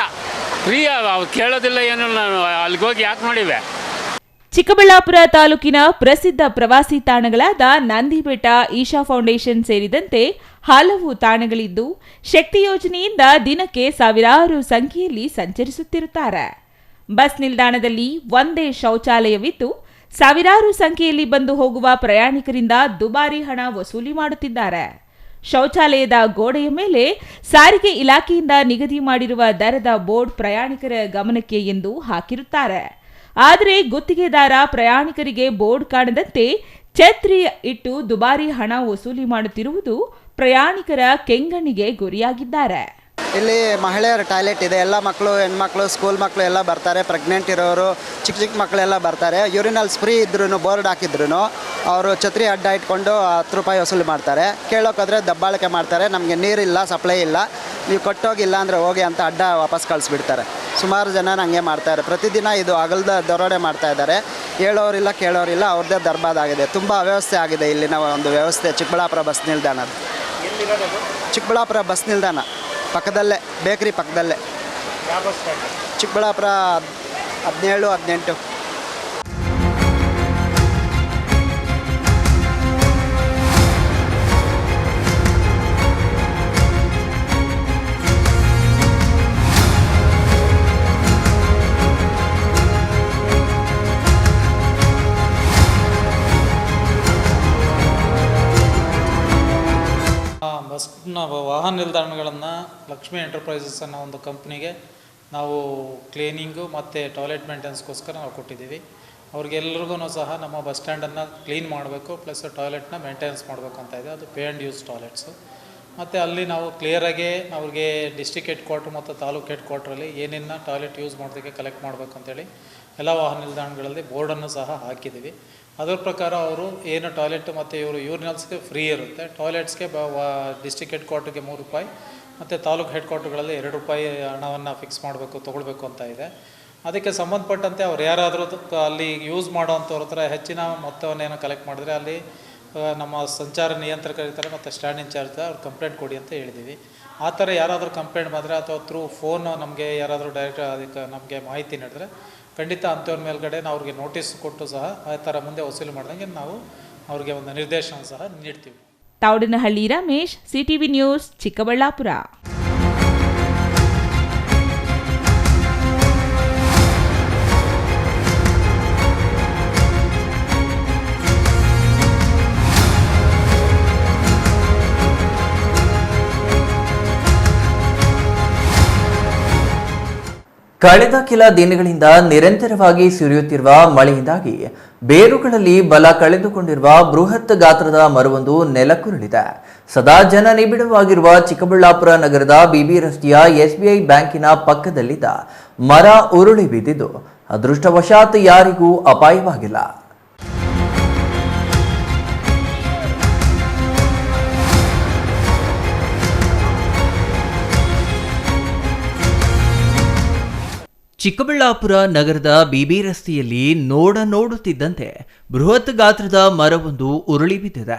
ಫ್ರೀ ಅವ್ರು ಕೇಳೋದಿಲ್ಲ, ಏನಿಲ್ಲ. ಅಲ್ಲಿಗೆ ಹೋಗಿ ಯಾಕೆ ನೋಡಿವೆ.
ಚಿಕ್ಕಬಳ್ಳಾಪುರ ತಾಲೂಕಿನ ಪ್ರಸಿದ್ಧ ಪ್ರವಾಸಿ ತಾಣಗಳಾದ ನಂದಿಬೆಟ್ಟ, ಈಶಾ ಫೌಂಡೇಶನ್ ಸೇರಿದಂತೆ ಹಲವು ತಾಣಗಳಿದ್ದು, ಶಕ್ತಿ ಯೋಜನೆಯಿಂದ ದಿನಕ್ಕೆ ಸಾವಿರಾರು ಸಂಖ್ಯೆಯಲ್ಲಿ ಸಂಚರಿಸುತ್ತಿರುತ್ತಾರೆ. ಬಸ್ ನಿಲ್ದಾಣದಲ್ಲಿ ಒಂದೇ ಶೌಚಾಲಯವಿದ್ದು, ಸಾವಿರಾರು ಸಂಖ್ಯೆಯಲ್ಲಿ ಬಂದು ಹೋಗುವ ಪ್ರಯಾಣಿಕರಿಂದ ದುಬಾರಿ ಹಣ ವಸೂಲಿ ಮಾಡುತ್ತಿದ್ದಾರೆ. ಶೌಚಾಲಯದ ಗೋಡೆಯ ಮೇಲೆ ಸಾರಿಗೆ ಇಲಾಖೆಯಿಂದ ನಿಗದಿ ಮಾಡಿರುವ ದರದ ಬೋರ್ಡ್ ಪ್ರಯಾಣಿಕರ ಗಮನಕ್ಕೆ ಎಂದು ಹಾಕಿರುತ್ತಾರೆ. ಆದರೆ ಗುತ್ತಿಗೆದಾರ ಪ್ರಯಾಣಿಕರಿಗೆ ಬೋರ್ಡ್ ಕಾಣದಂತೆ ಛತ್ರಿ ಇಟ್ಟು ದುಬಾರಿ ಹಣ ವಸೂಲಿ ಮಾಡುತ್ತಿರುವುದು ಪ್ರಯಾಣಿಕರ ಕೆಂಗಣ್ಣಿಗೆ ಗುರಿಯಾಗಿದ್ದಾರೆ.
ಇಲ್ಲಿ ಮಹಿಳೆಯರ ಟಾಯ್ಲೆಟ್ ಇದೆ. ಎಲ್ಲ ಮಕ್ಕಳು, ಹೆಣ್ಮಕ್ಳು, ಸ್ಕೂಲ್ ಮಕ್ಕಳು ಎಲ್ಲ ಬರ್ತಾರೆ. ಪ್ರೆಗ್ನೆಂಟ್ ಇರೋರು, ಚಿಕ್ಕ ಮಕ್ಕಳೆಲ್ಲ ಬರ್ತಾರೆ. ಯೂರಿನಲ್ಸ್ ಫ್ರೀ ಇದ್ರೂ, ಬೋರ್ಡ್ ಹಾಕಿದ್ರು ಅವರು ಛತ್ರಿ ಅಡ್ಡ ಇಟ್ಕೊಂಡು 10 ರೂಪಾಯಿ ವಸೂಲಿ ಮಾಡ್ತಾರೆ. ಕೇಳೋಕ್ಕಾದ್ರೆ ದಬ್ಬಾಳಿಕೆ ಮಾಡ್ತಾರೆ. ನಮಗೆ ನೀರಿಲ್ಲ, ಸಪ್ಲೈ ಇಲ್ಲ, ನೀವು ಕೊಟ್ಟೋಗಿಲ್ಲ ಅಂದರೆ ಹೋಗಿ ಅಂತ ಅಡ್ಡ ವಾಪಸ್ ಕಳಿಸ್ಬಿಡ್ತಾರೆ. ಸುಮಾರು ಜನ ಹಂಗೆ ಮಾಡ್ತಾರೆ. ಪ್ರತಿದಿನ ಇದು ಅಗಲದ ದರೋಡೆ ಮಾಡ್ತಾ ಇದ್ದಾರೆ. ಹೇಳೋರಿಲ್ಲ, ಕೇಳೋರಿಲ್ಲ, ಅವ್ರದ್ದೇ ದರ್ಬಾದಾಗಿದೆ. ತುಂಬ ಅವ್ಯವಸ್ಥೆ ಆಗಿದೆ ಇಲ್ಲಿನ ಒಂದು ವ್ಯವಸ್ಥೆ. ಚಿಕ್ಕಬಳ್ಳಾಪುರ ಬಸ್ ನಿಲ್ದಾಣ, ಚಿಕ್ಕಬಳ್ಳಾಪುರ ಬಸ್ ನಿಲ್ದಾಣ ಪಕ್ಕದಲ್ಲೇ, ಬೇಕ್ರಿ ಪಕ್ಕದಲ್ಲೇ. ಚಿಕ್ಕಬಳ್ಳಾಪುರ 17, 18.
ಬಸ್ನ ವಾಹನ ನಿಲ್ದಾಣಗಳನ್ನು ಲಕ್ಷ್ಮೀ ಎಂಟರ್ಪ್ರೈಸಸ್ ಅನ್ನೋ ಒಂದು ಕಂಪ್ನಿಗೆ ನಾವು ಕ್ಲೀನಿಂಗು ಮತ್ತು ಟಾಯ್ಲೆಟ್ ಮೇಂಟೆನೆನ್ಸ್ಗೋಸ್ಕರ ನಾವು ಕೊಟ್ಟಿದ್ದೀವಿ. ಅವ್ರಿಗೆಲ್ರಿಗೂ ಸಹ ನಮ್ಮ ಬಸ್ ಸ್ಟ್ಯಾಂಡನ್ನು ಕ್ಲೀನ್ ಮಾಡಬೇಕು, ಪ್ಲಸ್ ಟಾಯ್ಲೆಟ್ನ ಮೇಂಟೆನೆನ್ಸ್ ಮಾಡಬೇಕು ಅಂತ ಇದೆ. ಅದು ಪೇ ಆ್ಯಂಡ್ ಯೂಸ್ ಟಾಯ್ಲೆಟ್ಸು. ಮತ್ತು ಅಲ್ಲಿ ನಾವು ಕ್ಲಿಯರಾಗಿ ಅವ್ರಿಗೆ ಡಿಸ್ಟ್ರಿಕ್ಟ್ ಹೆಡ್ ಕ್ವಾರ್ಟ್ರ್ ಮತ್ತು ತಾಲೂಕು ಹೆಡ್ ಕ್ವಾರ್ಟ್ರಲ್ಲಿ ಏನೇನು ಟಾಯ್ಲೆಟ್ ಯೂಸ್ ಮಾಡೋದಕ್ಕೆ ಕಲೆಕ್ಟ್ ಮಾಡಬೇಕು ಅಂತೇಳಿ ಎಲ್ಲ ವಾಹನ ನಿಲ್ದಾಣಗಳಲ್ಲಿ ಬೋರ್ಡನ್ನು ಸಹ ಹಾಕಿದ್ದೀವಿ. ಅದರ ಪ್ರಕಾರ ಅವರು ಏನು ಟಾಯ್ಲೆಟ್ ಮತ್ತು ಇವರು ಯೂರಿನಲ್ಸ್ಗೆ ಫ್ರೀ ಇರುತ್ತೆ. ಟಾಯ್ಲೆಟ್ಸ್ಗೆ ಡಿಸ್ಟ್ರಿಕ್ಟ್ ಹೆಡ್ ಕ್ವಾರ್ಟರ್ಗೆ 3 ರೂಪಾಯಿ ಮತ್ತು ತಾಲೂಕು ಹೆಡ್ ಕ್ವಾರ್ಟರ್ಗಳಲ್ಲಿ 2 ರೂಪಾಯಿ ಹಣವನ್ನು ಫಿಕ್ಸ್ ಮಾಡಬೇಕು, ತೊಗೊಳ್ಬೇಕು ಅಂತ ಇದೆ. ಅದಕ್ಕೆ ಸಂಬಂಧಪಟ್ಟಂತೆ ಅವ್ರು ಯಾರಾದರೂ ಅಲ್ಲಿ ಯೂಸ್ ಮಾಡೋವಂಥವ್ರ ಹತ್ರ ಹೆಚ್ಚಿನ ಮೊತ್ತವನ್ನೇನೋ ಕಲೆಕ್ಟ್ ಮಾಡಿದ್ರೆ ಅಲ್ಲಿ ನಮ್ಮ ಸಂಚಾರ ನಿಯಂತ್ರಕರಿರ್ತಾರೆ ಮತ್ತು ಸ್ಟ್ಯಾಂಡ್ ಇನ್ಚಾರ್ಜ್ ಅವ್ರು ಕಂಪ್ಲೇಂಟ್ ಕೊಡಿ ಅಂತ ಹೇಳಿದ್ದೀವಿ. ಆ ಥರ ಯಾರಾದರೂ ಕಂಪ್ಲೇಂಟ್ ಮಾಡಿದ್ರೆ ಅಥವಾ ಥ್ರೂ ಫೋನು ನಮಗೆ ಯಾರಾದರೂ ಡೈರೆಕ್ಟ್ ಅದಕ್ಕೆ ನಮಗೆ ಮಾಹಿತಿ ನೀಡಿದ್ರೆ ಖಂಡಿತ ಅಂಥವ್ರ ಮೇಲ್ಗಡೆ ನಾವು ಅವ್ರಿಗೆ ನೋಟಿಸ್ ಕೊಟ್ಟು ಸಹ ಆ ಥರ ಮುಂದೆ ವಸೂಲಿ ಮಾಡ್ದಂಗೆ ನಾವು ಅವ್ರಿಗೆ ಒಂದು ನಿರ್ದೇಶನ ಸಹ ನೀಡ್ತೀವಿ.
Thoudanahalli Ramesh, CTV news, Chikkaballapur.
ಕಳೆದ ಕೆಲ ದಿನಗಳಿಂದ ನಿರಂತರವಾಗಿ ಸುರಿಯುತ್ತಿರುವ ಮಳೆಯಿಂದಾಗಿ ಬೇರುಗಳಲ್ಲಿ ಬಲ ಕಳೆದುಕೊಂಡಿರುವ ಬೃಹತ್ ಗಾತ್ರದ ಮರವೊಂದು ನೆಲಕ್ಕುರುಳಿದೆ. ಸದಾ ಜನನಿಬಿಡವಾಗಿರುವ ಚಿಕ್ಕಬಳ್ಳಾಪುರ ನಗರದ ಬಿಬಿ ರಸ್ತೆಯ ಎಸ್ಬಿಐ ಬ್ಯಾಂಕಿನ ಪಕ್ಕದಲ್ಲಿದ್ದ ಮರ ಉರುಳಿ ಬಿದ್ದಿದ್ದು ಅದೃಷ್ಟವಶಾತ್ ಯಾರಿಗೂ ಅಪಾಯವಾಗಿಲ್ಲ. ಚಿಕ್ಕಬಳ್ಳಾಪುರ ನಗರದ ಬಿಬಿ ರಸ್ತೆಯಲ್ಲಿ ನೋಡುತ್ತಿದ್ದಂತೆ ಬೃಹತ್ ಗಾತ್ರದ ಮರವೊಂದು ಉರುಳಿ ಬಿದ್ದಿದೆ.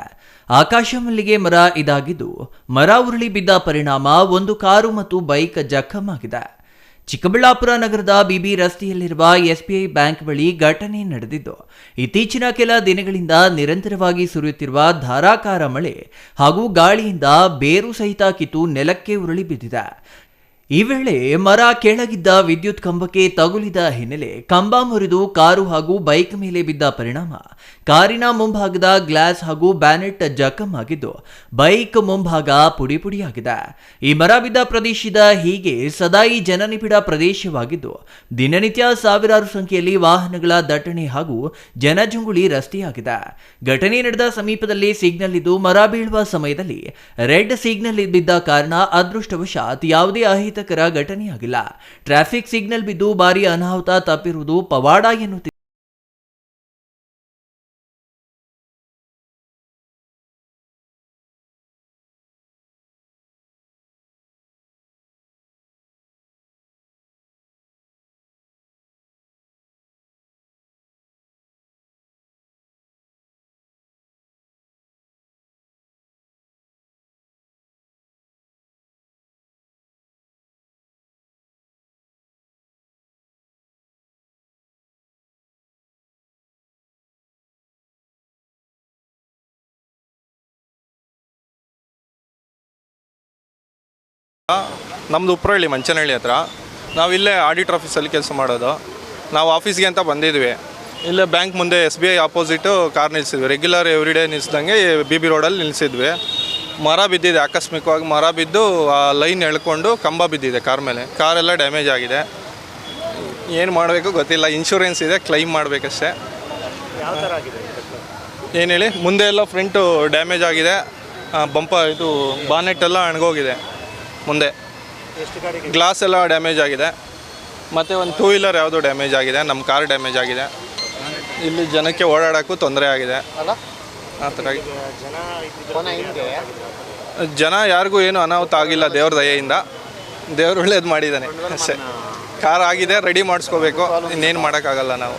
ಆಕಾಶ ಮಲ್ಲಿಗೆ ಮರ ಇದಾಗಿದ್ದು, ಮರ ಉರುಳಿ ಬಿದ್ದ ಪರಿಣಾಮ ಒಂದು ಕಾರು ಮತ್ತು ಬೈಕ್ ಜಖಮಾಗಿದೆ. ಚಿಕ್ಕಬಳ್ಳಾಪುರ ನಗರದ ಬಿಬಿ ರಸ್ತೆಯಲ್ಲಿರುವ ಎಸ್ಬಿಐ ಬ್ಯಾಂಕ್ ಬಳಿ ಘಟನೆ ನಡೆದಿದ್ದು, ಇತ್ತೀಚಿನ ಕೆಲ ದಿನಗಳಿಂದ ನಿರಂತರವಾಗಿ ಸುರಿಯುತ್ತಿರುವ ಧಾರಾಕಾರ ಮಳೆ ಹಾಗೂ ಗಾಳಿಯಿಂದ ಬೇರು ಸಹಿತ ಕಿತ್ತು ನೆಲಕ್ಕೆ ಉರುಳಿ ಬಿದ್ದಿದೆ. ಈ ವೇಳೆ ಮರ ಕೆಳಗಿದ್ದ ವಿದ್ಯುತ್ ಕಂಬಕ್ಕೆ ತಗುಲಿದ ಹಿನ್ನೆಲೆ ಕಂಬ ಮುರಿದು ಕಾರು ಹಾಗೂ ಬೈಕ್ ಮೇಲೆ ಬಿದ್ದ ಪರಿಣಾಮ ಕಾರಿನ ಮುಂಭಾಗದ ಗ್ಲಾಸ್ ಹಾಗೂ ಬ್ಯಾನೆಟ್ ಜಖಂ ಆಗಿದ್ದು, ಬೈಕ್ ಮುಂಭಾಗ ಪುಡಿ ಪುಡಿಯಾಗಿದೆ. ಈ ಮರ ಬಿದ್ದ ಪ್ರದೇಶದ ಹೀಗೆ ಸದಾಯಿ ಜನನಿಬಿಡ ಪ್ರದೇಶವಾಗಿದ್ದು, ದಿನನಿತ್ಯ ಸಾವಿರಾರು ಸಂಖ್ಯೆಯಲ್ಲಿ ವಾಹನಗಳ ದಟ್ಟಣೆ ಹಾಗೂ ಜನಜಂಗುಳಿ ರಸ್ತೆಯಾಗಿದೆ. ಘಟನೆ ನಡೆದ ಸಮೀಪದಲ್ಲಿ ಸಿಗ್ನಲ್ ಇದ್ದು, ಮರ ಬೀಳುವ ಸಮಯದಲ್ಲಿ ರೆಡ್ ಸಿಗ್ನಲ್ ಬಿದ್ದ ಕಾರಣ ಅದೃಷ್ಟವಶಾತ್ ಯಾವುದೇ ಅಹಿತಕರ ಘಟನೆಯಾಗಿಲ್ಲ. ಟ್ರಾಫಿಕ್ ಸಿಗ್ನಲ್ ಬಿದ್ದು ಭಾರಿ ಅನಾಹುತ ತಪ್ಪಿರುವುದು ಪವಾಡ ಎನ್ನುತ್ತಿದೆ.
ನಮ್ಮದು ಉಪ್ರಹಳ್ಳಿ ಮಂಚನಹಳ್ಳಿ ಹತ್ರ. ನಾವಿಲ್ಲೇ ಆಡಿಟ್ ಆಫೀಸಲ್ಲಿ ಕೆಲಸ ಮಾಡೋದು. ನಾವು ಆಫೀಸ್ಗೆ ಅಂತ ಬಂದಿದ್ವಿ. ಇಲ್ಲೇ ಬ್ಯಾಂಕ್ ಮುಂದೆ SBI ಆಪೋಸಿಟು ಕಾರ್ ನಿಲ್ಲಿಸಿದ್ವಿ. ರೆಗ್ಯುಲರ್ ಎವ್ರಿಡೇ ನಿಲ್ಲಿಸ್ದಂಗೆ BB ರೋಡಲ್ಲಿ ನಿಲ್ಲಿಸಿದ್ವಿ. ಮರ ಬಿದ್ದಿದೆ, ಆಕಸ್ಮಿಕವಾಗಿ ಮರ ಬಿದ್ದು ಆ ಲೈನ್ ಎಳ್ಕೊಂಡು ಕಂಬ ಬಿದ್ದಿದೆ ಕಾರ್ ಮೇಲೆ. ಕಾರೆಲ್ಲ ಡ್ಯಾಮೇಜ್ ಆಗಿದೆ. ಏನು ಮಾಡಬೇಕು ಗೊತ್ತಿಲ್ಲ. ಇನ್ಶೂರೆನ್ಸ್ ಇದೆ, ಕ್ಲೈಮ್ ಮಾಡಬೇಕಷ್ಟೇ.
ಯಾವ ಥರ ಆಗಿದೆ?
ಏನು ಹೇಳಿ, ಮುಂದೆ ಎಲ್ಲ ಫ್ರಂಟು ಡ್ಯಾಮೇಜ್ ಆಗಿದೆ, ಇದು ಬಾನೆಟ್ ಎಲ್ಲ ಅಣಗೋಗಿದೆ, ಮುಂದೆ ಗ್ಲಾಸ್ ಎಲ್ಲ ಡ್ಯಾಮೇಜ್ ಆಗಿದೆ, ಮತ್ತು ಒಂದು 2 ವೀಲರ್ ಯಾವುದೋ ಡ್ಯಾಮೇಜ್ ಆಗಿದೆ, ನಮ್ಮ ಕಾರ್ ಡ್ಯಾಮೇಜ್ ಆಗಿದೆ. ಇಲ್ಲಿ ಜನಕ್ಕೆ ಓಡಾಡೋಕ್ಕೂ ತೊಂದರೆ ಆಗಿದೆ. ಆ ಥರ ಜನ ಯಾರಿಗೂ ಏನು ಅನಾಹುತ ಆಗಿಲ್ಲ, ದೇವ್ರ ದಯೆಯಿಂದ. ದೇವ್ರು ಒಳ್ಳೇದು ಮಾಡಿದ್ದಾನೆ ಅಷ್ಟೇ. ಕಾರ್ ಆಗಿದೆ, ರೆಡಿ ಮಾಡಿಸ್ಕೋಬೇಕು, ಇನ್ನೇನು ಮಾಡೋಕ್ಕಾಗಲ್ಲ. ನಾವು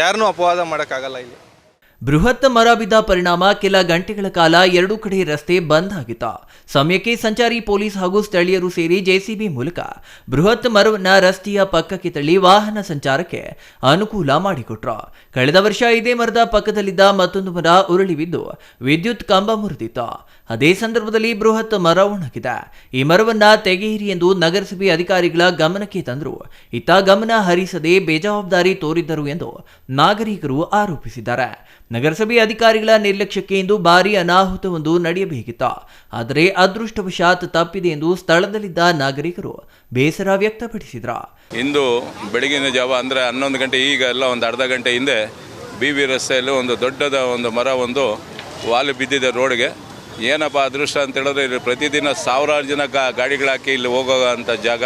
ಯಾರನ್ನೂ ಅಪವಾದ ಮಾಡೋಕ್ಕಾಗಲ್ಲ. ಇಲ್ಲಿ
ಬೃಹತ್ ಮರ ಬಿದ್ದ ಪರಿಣಾಮ ಕೆಲ ಗಂಟೆಗಳ ಕಾಲ ಎರಡೂ ಕಡೆ ರಸ್ತೆ ಬಂದ್ ಆಗಿತ್ತು. ಸಮಯಕ್ಕೆ ಸಂಚಾರಿ ಪೊಲೀಸ್ ಹಾಗೂ ಸ್ಥಳೀಯರು ಸೇರಿ ಜೆಸಿಬಿ ಮೂಲಕ ಬೃಹತ್ ಮರವನ್ನ ರಸ್ತೆಯ ಪಕ್ಕಕ್ಕೆ ತಳ್ಳಿ ವಾಹನ ಸಂಚಾರಕ್ಕೆ ಅನುಕೂಲ ಮಾಡಿಕೊಟ್ರು. ಕಳೆದ ವರ್ಷ ಇದೇ ಮರದ ಪಕ್ಕದಲ್ಲಿದ್ದ ಮತ್ತೊಂದು ಮರ ಉರುಳಿ ಬಿದ್ದು ವಿದ್ಯುತ್ ಕಂಬ ಮುರಿದಿತ್ತು. ಅದೇ ಸಂದರ್ಭದಲ್ಲಿ ಬೃಹತ್ ಮರ ಒಣಗಿದೆ. ಈ ಮರವನ್ನ ತೆಗೆಯಿರಿ ಎಂದು ನಗರಸಭೆ ಅಧಿಕಾರಿಗಳ ಗಮನಕ್ಕೆ ತಂದರು. ಇತ್ತ ಗಮನ ಹರಿಸದೆ ಬೇಜವಾಬ್ದಾರಿ ತೋರಿದ್ದರು ಎಂದು ನಾಗರಿಕರು ಆರೋಪಿಸಿದ್ದಾರೆ. ನಗರಸಭೆ ಅಧಿಕಾರಿಗಳ ನಿರ್ಲಕ್ಷ್ಯಕ್ಕೆ ಇಂದು ಭಾರೀ ಅನಾಹುತವೊಂದು ನಡೆಯಬೇಕಿತ್ತು. ಆದರೆ ಅದೃಷ್ಟವಶಾತ್ ತಪ್ಪಿದೆ ಎಂದು ಸ್ಥಳದಲ್ಲಿದ್ದ ನಾಗರಿಕರು ಬೇಸರ ವ್ಯಕ್ತಪಡಿಸಿದರು.
ಇಂದು ಬೆಳಗಿನ ಜಾವ ಅಂದರೆ 11 ಗಂಟೆ, ಈಗ ಎಲ್ಲ ಒಂದು ಅರ್ಧ ಗಂಟೆ ಹಿಂದೆ BB ರಸ್ತೆಯಲ್ಲಿ ಒಂದು ದೊಡ್ಡದ ಒಂದು ಮರ ಒಂದು ವಾಲು ಬಿದ್ದಿದೆ ರೋಡ್ಗೆ. ಏನಪ್ಪ ಅದೃಷ್ಟ ಅಂತ ಹೇಳಿದ್ರೆ ಇಲ್ಲಿ ಪ್ರತಿದಿನ ಸಾವಿರಾರು ಜನ ಗಾಡಿಗಳಾಕಿ ಇಲ್ಲಿ ಹೋಗೋ ಅಂಥ ಜಾಗ.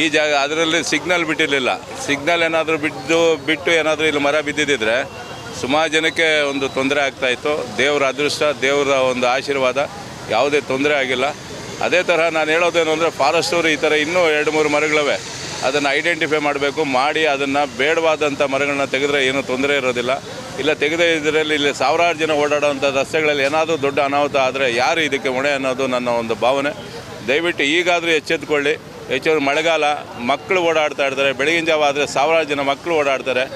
ಈ ಜಾಗ ಅದರಲ್ಲಿ ಸಿಗ್ನಲ್ ಬಿಟ್ಟಿರಲಿಲ್ಲ. ಸಿಗ್ನಲ್ ಏನಾದರೂ ಬಿಟ್ಟು ಏನಾದರೂ ಇಲ್ಲಿ ಮರ ಬಿದ್ದಿದ್ದರೆ ಸುಮಾರು ಜನಕ್ಕೆ ಒಂದು ತೊಂದರೆ ಆಗ್ತಾಯಿತ್ತು. ದೇವರ ಅದೃಷ್ಟ, ದೇವರ ಒಂದು ಆಶೀರ್ವಾದ, ಯಾವುದೇ ತೊಂದರೆ ಆಗಿಲ್ಲ. ಅದೇ ತರಹ ನಾನು ಹೇಳೋದೇನು ಅಂದರೆ ಫಾರೆಸ್ಟ್ ಅವರು ಈ ಥರ ಇನ್ನೂ 2-3 ಮರಗಳಿವೆ, ಅದನ್ನು ಐಡೆಂಟಿಫೈ ಮಾಡಬೇಕು. ಮಾಡಿ ಅದನ್ನು ಬೇಡವಾದಂಥ ಮರಗಳನ್ನ ತೆಗೆದ್ರೆ ಏನೂ ತೊಂದರೆ ಇರೋದಿಲ್ಲ. ಇಲ್ಲ ತೆಗೆದೇ ಇದರಲ್ಲಿ ಇಲ್ಲಿ ಸಾವಿರಾರು ಜನ ಓಡಾಡೋವಂಥ ರಸ್ತೆಗಳಲ್ಲಿ ಏನಾದರೂ ದೊಡ್ಡ ಅನಾಹುತ ಆದರೆ ಯಾರು ಇದಕ್ಕೆ ಹೊಣೆ ಅನ್ನೋದು ನನ್ನ ಒಂದು ಭಾವನೆ. ದಯವಿಟ್ಟು ಈಗಾದರೂ ಎಚ್ಚೆತ್ತುಕೊಳ್ಳಿ. ಹೆಚ್ಚು ಮಳೆಗಾಲ, ಮಕ್ಕಳು ಓಡಾಡ್ತಾ ಇರ್ತಾರೆ. ಬೆಳಗಿನ ಜಾವ ಆದರೆ ಸಾವಿರಾರು ಜನ ಮಕ್ಕಳು ಓಡಾಡ್ತಾರೆ.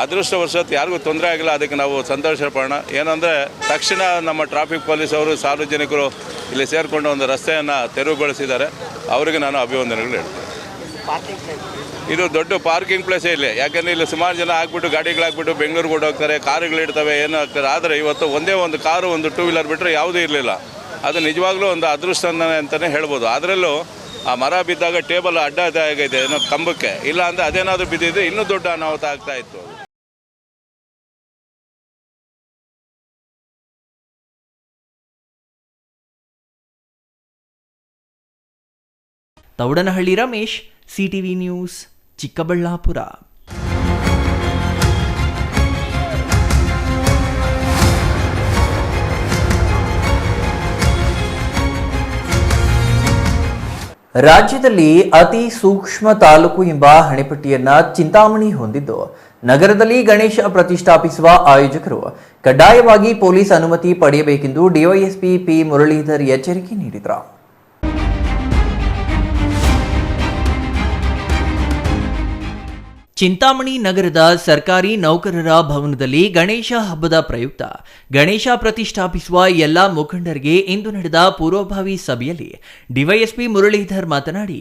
ಅದೃಷ್ಟವಶಾತ್ ಯಾರಿಗೂ ತೊಂದರೆ ಆಗಿಲ್ಲ, ಅದಕ್ಕೆ ನಾವು ಸಂತೋಷ ಪಡೋಣ. ಏನಂದರೆ ತಕ್ಷಣ ನಮ್ಮ ಟ್ರಾಫಿಕ್ ಪೊಲೀಸ್ ಅವರು ಸಾರ್ವಜನಿಕರು ಇಲ್ಲಿ ಸೇರಿಕೊಂಡು ಒಂದು ರಸ್ತೆಯನ್ನು ತೆರವುಗೊಳಿಸಿದ್ದಾರೆ. ಅವರಿಗೆ ನಾನು ಅಭಿವಂದನೆಗಳು ಹೇಳ್ತೇನೆ. ಇದು ದೊಡ್ಡ ಪಾರ್ಕಿಂಗ್ ಪ್ಲೇಸೇ ಇಲ್ಲಿ, ಯಾಕೆಂದರೆ ಇಲ್ಲಿ ಸುಮಾರು ಜನ ಹಾಕ್ಬಿಟ್ಟು ಗಾಡಿಗಳಾಕ್ಬಿಟ್ಟು ಬೆಂಗಳೂರಿಗೆ ಓಡೋಗ್ತಾರೆ, ಕಾರುಗಳಿರ್ತವೆ, ಏನೋ ಆಗ್ತಾರೆ. ಆದರೆ ಇವತ್ತು ಒಂದೇ ಒಂದು ಕಾರು, ಒಂದು 2 ವೀಲರ್ ಬಿಟ್ಟರೆ ಯಾವುದೂ ಇರಲಿಲ್ಲ. ಅದು ನಿಜವಾಗ್ಲೂ ಒಂದು ಅದೃಷ್ಟ ಅಂತಲೇ ಹೇಳ್ಬೋದು. ಅದರಲ್ಲೂ ಆ ಮರ ಬಿದ್ದಾಗ ಟೇಬಲ್ ಅಡ್ಡ ಆಗೈತೆ ಏನೋ ಕಂಬಕ್ಕೆ, ಇಲ್ಲ ಅಂದರೆ ಅದೇನಾದರೂ ಬಿದ್ದಿದ್ರೆ ಇನ್ನೂ ದೊಡ್ಡ ಅನಾಹುತ ಆಗ್ತಾಯಿತ್ತು.
Thoudanahalli Ramesh, CTV news, Chikkaballapur. ರಾಜ್ಯದಲ್ಲಿ ಅತಿ ಸೂಕ್ಷ್ಮ ತಾಲೂಕು ಎಂಬ ಹಣೆಪಟ್ಟಿಯನ್ನ ಚಿಂತಾಮಣಿ ಹೊಂದಿದ್ದು, ನಗರದಲ್ಲಿ ಗಣೇಶ ಪ್ರತಿಷ್ಠಾಪಿಸುವ ಆಯೋಜಕರು ಕಡ್ಡಾಯವಾಗಿ ಪೊಲೀಸ್ ಅನುಮತಿ ಪಡೆಯಬೇಕೆಂದು ಡಿವೈಎಸ್ಪಿ ಪಿ ಮುರಳೀಧರ್ ಎಚ್ಚರಿಕೆ ನೀಡಿದರು. ಚಿಂತಾಮಣಿ ನಗರದ ಸರ್ಕಾರಿ ನೌಕರರ ಭವನದಲ್ಲಿ ಗಣೇಶ ಹಬ್ಬದ ಪ್ರಯುಕ್ತ ಗಣೇಶ ಪ್ರತಿಷ್ಠಾಪಿಸುವ ಎಲ್ಲ ಮುಖಂಡರಿಗೆ ಇಂದು ನಡೆದ ಪೂರ್ವಭಾವಿ ಸಭೆಯಲ್ಲಿ ಡಿವೈಎಸ್ಪಿ ಮುರಳೀಧರ್ ಮಾತನಾಡಿ,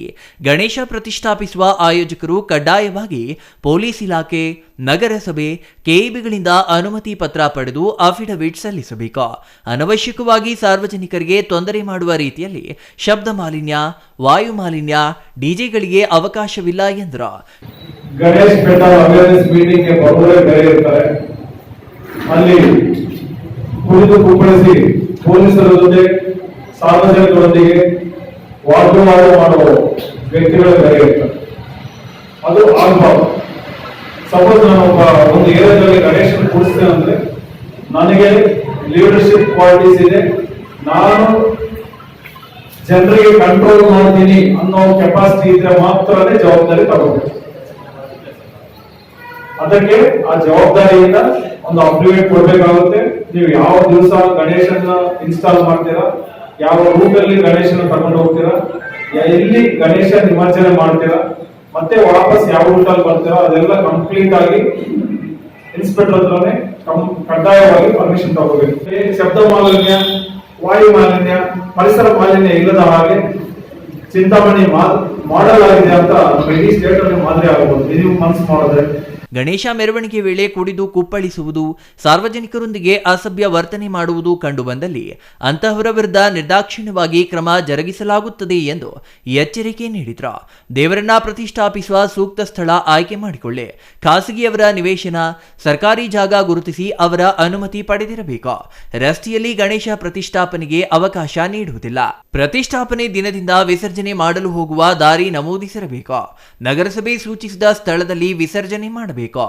ಗಣೇಶ ಪ್ರತಿಷ್ಠಾಪಿಸುವ ಆಯೋಜಕರು ಕಡ್ಡಾಯವಾಗಿ ಪೊಲೀಸ್ ಇಲಾಖೆ, ನಗರಸಭೆ, ಕೆಇಬಿಗಳಿಂದ ಅನುಮತಿ ಪತ್ರ ಪಡೆದು ಅಫಿಡವಿಟ್ ಸಲ್ಲಿಸಬೇಕು. ಅನವಶ್ಯಕವಾಗಿ ಸಾರ್ವಜನಿಕರಿಗೆ ತೊಂದರೆ ಮಾಡುವ ರೀತಿಯಲ್ಲಿ ಶಬ್ದ ಮಾಲಿನ್ಯ, ವಾಯು ಮಾಲಿನ್ಯ, ಡಿಜೆಗಳಿಗೆ ಅವಕಾಶವಿಲ್ಲ ಎಂದರು.
ಗಣೇಶ್ ಪೆಂಡಾಲ್ ಅವೇರ್ನೆಸ್ ಮೀಟಿಂಗ್ ಗೆ ಬರುವವರೇ ಬೇರೆ ಇರ್ತಾರೆ. ಅಲ್ಲಿ ಕುಡಿದು ಕುಪ್ಪಳಿಸಿ ಪೊಲೀಸರ ಜೊತೆ ಸಾರ್ವಜನಿಕರೊಂದಿಗೆ ವಾಗ್ವಾದ ಮಾಡುವ ವ್ಯಕ್ತಿಗಳು ಬೇರೆ ಇರ್ತಾರೆ. ಅದು ಆಗಬಾರ್ದು. ಸಪೋಸ್ ನಾನು ಒಂದು ಏರಿಯಾದಲ್ಲಿ ಗಣೇಶನ ಕೂಡಿಸ್ತೇನೆ ಅಂದ್ರೆ ನನಗೆ ಲೀಡರ್ಶಿಪ್ ಕ್ವಾಲಿಟೀಸ್ ಇದೆ, ನಾನು ಜನರಿಗೆ ಕಂಟ್ರೋಲ್ ಮಾಡ್ತೀನಿ ಅನ್ನೋ ಕೆಪಾಸಿಟಿ ಇದ್ರೆ ಮಾತ್ರನೇ ಜವಾಬ್ದಾರಿ ತಗೋಬೇಕು. ಅದಕ್ಕೆ ಆ ಜವಾಬ್ದಾರಿಯಿಂದ ಒಂದು ಅಫಿಡವಿಟ್ ಕೊಡ್ಬೇಕಾಗುತ್ತೆ. ನೀವು ಯಾವ ದಿವಸ ಗಣೇಶನ ಇನ್ಸ್ಟಾಲ್ ಮಾಡ್ತೀರಾ, ಯಾವ ರೂಟ್ ಅಲ್ಲಿ ಗಣೇಶನ ತಗೊಂಡು ಹೋಗ್ತೀರಾ, ಎಲ್ಲಿ ಗಣೇಶ ನಿಮಜ್ಜನೆ ಮಾಡ್ತೀರಾ, ಮತ್ತೆ ವಾಪಸ್ ಯಾವ ರೂಟ್ ಅಲ್ಲಿ ಬರ್ತೀರಾ, ಅದೆಲ್ಲ ಕಂಪ್ಲೀಟ್ ಆಗಿ ಇನ್ಸ್ಪೆಕ್ಟರ್ ಹತ್ರನೇ ಕಡ್ಡಾಯವಾಗಿ ಪರ್ಮಿಷನ್ ತಗೋಬೇಕು. ಶಬ್ದ ಮಾಲಿನ್ಯ, ವಾಯು ಮಾಲಿನ್ಯ, ಪರಿಸರ ಮಾಲಿನ್ಯ ಇಲ್ಲದ ಹಾಗೆ ಚಿಂತಾಮಣಿ ಮಾಡೆಲ್ ಆಗಿದೆ ಅಂತ ಇಡೀ ಸ್ಟೇಟ್ ಅಲ್ಲಿ ಮಾದರಿ ಆಗಬಹುದು. ನೀವು ಮನಸ್ಸು ಮಾಡಿದ್ರೆ
ಗಣೇಶ ಮೆರವಣಿಗೆ ವೇಳೆ ಕುಡಿದು ಕುಪ್ಪಳಿಸುವುದು, ಸಾರ್ವಜನಿಕರೊಂದಿಗೆ ಅಸಭ್ಯ ವರ್ತನೆ ಮಾಡುವುದು ಕಂಡುಬಂದಲ್ಲಿ ಅಂತಹವರ ವಿರುದ್ಧ ನಿರ್ದಾಕ್ಷಿಣ್ಯವಾಗಿ ಕ್ರಮ ಜರುಗಿಸಲಾಗುತ್ತದೆ ಎಂದು ಎಚ್ಚರಿಕೆ ನೀಡಿದ್ರು. ದೇವರನ್ನ ಪ್ರತಿಷ್ಠಾಪಿಸುವ ಸೂಕ್ತ ಸ್ಥಳ ಆಯ್ಕೆ ಮಾಡಿಕೊಳ್ಳಿ. ಖಾಸಗಿಯವರ ನಿವೇಶನ, ಸರ್ಕಾರಿ ಜಾಗ ಗುರುತಿಸಿ ಅವರ ಅನುಮತಿ ಪಡೆದಿರಬೇಕು. ರಸ್ತೆಯಲ್ಲಿ ಗಣೇಶ ಪ್ರತಿಷ್ಠಾಪನೆಗೆ ಅವಕಾಶ ನೀಡುವುದಿಲ್ಲ. ಪ್ರತಿಷ್ಠಾಪನೆ ದಿನದಿಂದ ವಿಸರ್ಜನೆ ಮಾಡಲು ಹೋಗುವ ದಾರಿ ನಮೂದಿಸಿರಬೇಕು. ನಗರಸಭೆ ಸೂಚಿಸಿದ ಸ್ಥಳದಲ್ಲಿ ವಿಸರ್ಜನೆ ಮಾಡಬೇಕು.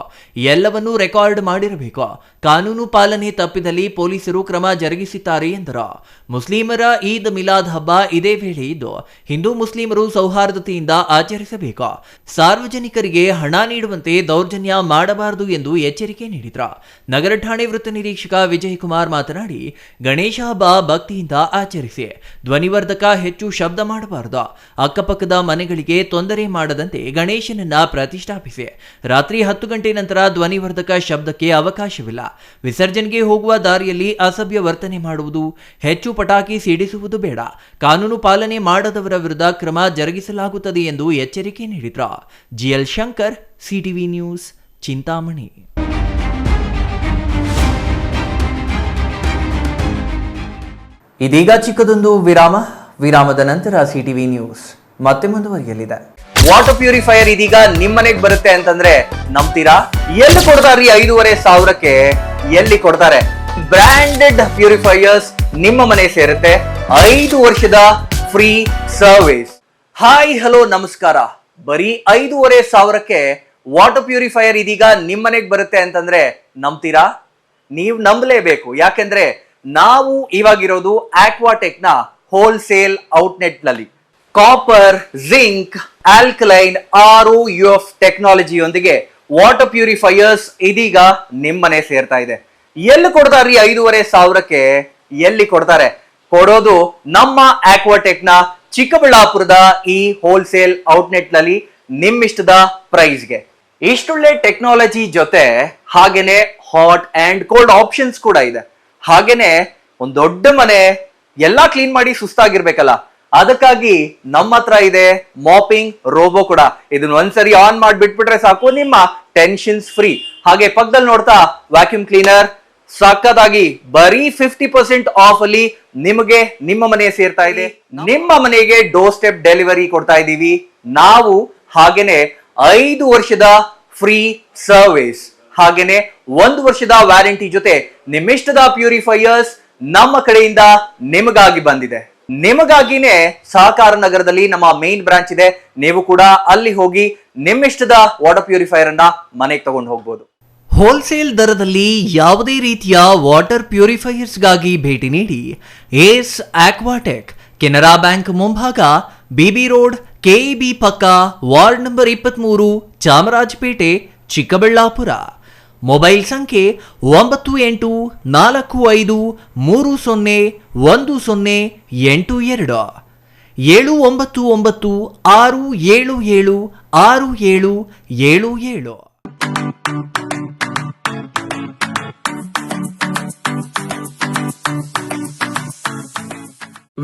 ಎಲ್ಲವನ್ನೂ ರೆಕಾರ್ಡ್ ಮಾಡಿರಬೇಕು. ಕಾನೂನು ಪಾಲನೆ ತಪ್ಪಿದಲ್ಲಿ ಪೊಲೀಸರು ಕ್ರಮ ಜರುಗಿಸುತ್ತಾರೆ ಎಂದರು. ಮುಸ್ಲಿಮರ ಈದ್ ಮಿಲಾದ್ ಹಬ್ಬ ಇದೇ ವೇಳೆ ಇದ್ದು ಹಿಂದೂ ಮುಸ್ಲಿಮರು ಸೌಹಾರ್ದತೆಯಿಂದ ಆಚರಿಸಬೇಕು. ಸಾರ್ವಜನಿಕರಿಗೆ ಹಣ ನೀಡುವಂತೆ ದೌರ್ಜನ್ಯ ಮಾಡಬಾರದು ಎಂದು ಎಚ್ಚರಿಕೆ ನೀಡಿದರು. ನಗರ ಠಾಣೆ ವೃತ್ತ ನಿರೀಕ್ಷಕ ವಿಜಯ್ ಕುಮಾರ್ ಮಾತನಾಡಿ, ಗಣೇಶ ಹಬ್ಬ ಭಕ್ತಿಯಿಂದ ಆಚರಿಸಿ. ಧ್ವನಿವರ್ಧಕ ಹೆಚ್ಚು ಶಬ್ದ ಮಾಡಬಾರದು. ಅಕ್ಕಪಕ್ಕದ ಮನೆಗಳಿಗೆ ತೊಂದರೆ ಮಾಡದಂತೆ ಗಣೇಶನನ್ನ ಪ್ರತಿಷ್ಠಾಪಿಸಿ. ರಾತ್ರಿ 10 ಗಂಟೆ ನಂತರ ಧ್ವನಿವರ್ಧಕ ಶಬ್ದಕ್ಕೆ ಅವಕಾಶವಿಲ್ಲ. ವಿಸರ್ಜನೆಗೆ ಹೋಗುವ ದಾರಿಯಲ್ಲಿ ಅಸಭ್ಯ ವರ್ತನೆ ಮಾಡುವುದು, ಹೆಚ್ಚು ಪಟಾಕಿ ಸಿಡಿಸುವುದು ಬೇಡ. ಕಾನೂನು ಪಾಲನೆ ಮಾಡದವರ ವಿರುದ್ಧ ಕ್ರಮ ಜರುಗಿಸಲಾಗುತ್ತದೆ ಎಂದು ಎಚ್ಚರಿಕೆ ನೀಡಿದ್ರು. GL Shankar, CTV news, Chintamani. ಇದೀಗ ಚಿಕ್ಕದೊಂದು ವಿರಾಮದ ನಂತರ ಸಿಟಿವಿ ನ್ಯೂಸ್ ಮತ್ತೆ ಮುಂದುವರಿಯಲಿದೆ. ವಾಟರ್ ಪ್ಯೂರಿಫೈಯರ್ ಇದೀಗ ನಿಮ್ಮನೆಗೆ ಬರುತ್ತೆ ಅಂತಂದ್ರೆ ನಂಬ್ತೀರಾ? ಎಲ್ಲಿ ಕೊಡ್ತಾರ್ರಿ 5,500ಕ್ಕೆ? ಎಲ್ಲಿ ಕೊಡ್ತಾರೆ? ಬ್ರಾಂಡೆಡ್ ಪ್ಯೂರಿಫೈಯರ್ಸ್ ನಿಮ್ಮ ಮನೆ ಸೇರುತ್ತೆ. 5 ವರ್ಷದ ಫ್ರೀ ಸರ್ವಿಸ್. ಹಾಯ್ ಹಲೋ ನಮಸ್ಕಾರ. ಬರೀ 5,500ಕ್ಕೆ ವಾಟರ್ ಪ್ಯೂರಿಫೈಯರ್ ಇದೀಗ ನಿಮ್ಮನೆಗೆ ಬರುತ್ತೆ ಅಂತಂದ್ರೆ ನಂಬ್ತೀರಾ? ನೀವು ನಂಬಲೇಬೇಕು. ಯಾಕೆಂದ್ರೆ ನಾವು ಇವಾಗಿರೋದು ಆಕ್ವಾಟೆಕ್ ನ ಹೋಲ್ಸೇಲ್ ಔಟ್ಲೆಟ್ ನಲ್ಲಿ. ಕಾಪರ್, ಜಿಂಕ್, ಆಲ್ಕಲೈನ್, ROUF ಟೆಕ್ನಾಲಜಿಯೊಂದಿಗೆ ವಾಟರ್ ಪ್ಯೂರಿಫೈಯರ್ಸ್ ಇದೀಗ ನಿಮ್ಮನೆ ಸೇರ್ತಾ ಇದೆ. ಎಲ್ಲಿ ಕೊಡ್ತಾರ್ರಿ 5,500ಕ್ಕೆ? ಎಲ್ಲಿ ಕೊಡ್ತಾರೆ? ಕೊಡೋದು ನಮ್ಮ ಆಕ್ವಾಟೆಕ್ ನ ಚಿಕ್ಕಬಳ್ಳಾಪುರದ ಈ ಹೋಲ್ಸೇಲ್ ಔಟ್ಲೆಟ್ ನಲ್ಲಿ ನಿಮ್ಮಿಷ್ಟದ ಪ್ರೈಸ್ಗೆ. ಇಷ್ಟೊಳ್ಳೆ ಟೆಕ್ನಾಲಜಿ ಜೊತೆ ಹಾಗೇನೆ ಹಾಟ್ ಅಂಡ್ ಕೋಲ್ಡ್ ಆಪ್ಷನ್ಸ್ ಕೂಡ ಇದೆ. ಹಾಗೇನೆ ಒಂದ್ ದೊಡ್ಡ ಮನೆ ಎಲ್ಲಾ ಕ್ಲೀನ್ ಮಾಡಿ ಸುಸ್ತಾಗಿರ್ಬೇಕಲ್ಲ, ಅದಕ್ಕಾಗಿ ನಮ್ಮ ಹತ್ರ ಇದೆ ಮಾಪಿಂಗ್ ರೋಬೋ ಕೂಡ. ಇದನ್ನ ಒಂದ್ಸರಿ ಆನ್ ಮಾಡಿ ಬಿಟ್ಬಿಟ್ರೆ ಸಾಕು, ನಿಮ್ಮ ಟೆನ್ಷನ್ಸ್ ಫ್ರೀ. ಹಾಗೆ ಪಕ್ಕದಲ್ಲಿ ನೋಡ್ತಾ ವ್ಯಾಕ್ಯೂಮ್ ಕ್ಲೀನರ್ ಸಕ್ಕತ್ತಾಗಿ ಬರೀ 50% ಆಫ್ ಅಲ್ಲಿ ನಿಮಗೆ ನಿಮ್ಮ ಮನೆ ಸೇರ್ತಾ ಇದೆ. ನಿಮ್ಮ ಮನೆಗೆ ಡೋರ್ ಸ್ಟೆಪ್ ಡೆಲಿವರಿ ಕೊಡ್ತಾ ಇದೀವಿ ನಾವು. ಹಾಗೇನೆ 5 ವರ್ಷದ ಫ್ರೀ ಸರ್ವಿಸ್, ಹಾಗೇನೆ 1 ವರ್ಷದ ವ್ಯಾರಂಟಿ ಜೊತೆ ನಿಮ್ಮಿಷ್ಟದ ಪ್ಯೂರಿಫೈಯರ್ಸ್ ನಮ್ಮ ಕಡೆಯಿಂದ ನಿಮಗಾಗಿ ಬಂದಿದೆ. ನಿಮಗಾಗಿನೇ ಸಹಕಾರ ನಗರದಲ್ಲಿ ನಮ್ಮ ಮೇನ್ ಬ್ರಾಂಚ್ ಇದೆ. ನೀವು ಕೂಡ ಅಲ್ಲಿ ಹೋಗಿ ನಿಮ್ಮಿಷ್ಟದ ವಾಟರ್ ಪ್ಯೂರಿಫೈಯರ್ ಅನ್ನ ಮನೆಗೆ ತಗೊಂಡು ಹೋಗ್ಬೋದು. ಹೋಲ್ಸೇಲ್ ದರದಲ್ಲಿ ಯಾವುದೇ ರೀತಿಯ ವಾಟರ್ ಪ್ಯೂರಿಫೈಯರ್ಸ್ಗಾಗಿ ಭೇಟಿ ನೀಡಿ. ಏಸ್ ಆಕ್ವಾಟೆಕ್, ಕೆನರಾ ಬ್ಯಾಂಕ್ ಮುಂಭಾಗ, BB ರೋಡ್, KEB ಪಕ್ಕ, ward number 23, Chamarajpet, Chikkaballapur. Mobile ಸಂಖ್ಯೆ 9845301082 79967776777.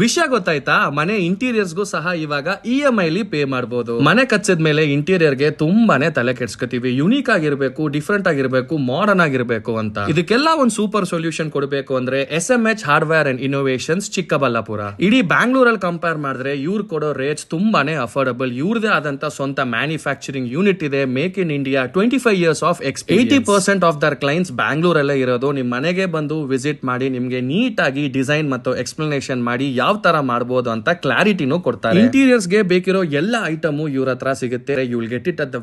ವಿಷಯ ಗೊತ್ತಾಯ್ತಾ? ಮನೆ ಇಂಟೀರಿಯರ್ಸ್ಗೂ ಸಹ ಇವಾಗ EMI ಲಿ ಪೇ ಮಾಡಬಹುದು. ಮನೆ ಕಚ್ಚಿದ ಮೇಲೆ ಇಂಟೀರಿಯರ್ಗೆ ತುಂಬಾನೇ ತಲೆ ಕೆಡ್ಸ್ಕೊತೀವಿ. ಯುನೀಕ್ ಆಗಿರ್ಬೇಕು, ಡಿಫ್ರೆಂಟ್ ಆಗಿರ್ಬೇಕು, ಮಾಡರ್ನ್ ಆಗಿರ್ಬೇಕು ಅಂತ. ಇದಕ್ಕೆಲ್ಲ ಒಂದು ಸೂಪರ್ ಸೊಲ್ಯೂಷನ್ ಕೊಡಬೇಕು ಅಂದ್ರೆ SMH hardware and innovations Chikkaballapur. ಇಡೀ ಬ್ಯಾಂಗ್ಳೂರಲ್ಲಿ ಕಂಪೇರ್ ಮಾಡಿದ್ರೆ ಇವ್ರು ಕೊಡೋ ರೇಟ್ಸ್ ತುಂಬಾನೇ ಅಫೋರ್ಡಬಲ್. ಇವ್ರದೇ ಆದಂತ ಸ್ವಂತ ಮ್ಯಾನುಫ್ಯಾಕ್ಚರಿಂಗ್ ಯೂನಿಟ್ ಇದೆ. Make in India, 25 years of experience. 80% of their clients ಬ್ಯಾಂಗ್ಳೂರಲ್ಲೇ ಇರೋದು. ನಿಮ್ ಮನೆಗೆ ಬಂದು ವಿಸಿಟ್ ಮಾಡಿ ನಿಮ್ಗೆ ನೀಟ್ ಆಗಿ ಡಿಸೈನ್ ಮತ್ತು ಎಕ್ಸ್ಪ್ಲನೇಷನ್ ಮಾಡಿ ಯಾವ ತರ ಮಾಡಬಹುದು ಅಂತ ಕ್ಲಾರಿಟಿನೂ ಕೊಡ್ತಾರೆ. ಇಂಟೀರಿಯರ್ಸ್ ಗೆ ಬೇಕಿರೋ ಎಲ್ಲ ಐಟಮ್ ಇವ್ರ ಹತ್ರ ಸಿಗುತ್ತೆ. You will get it at the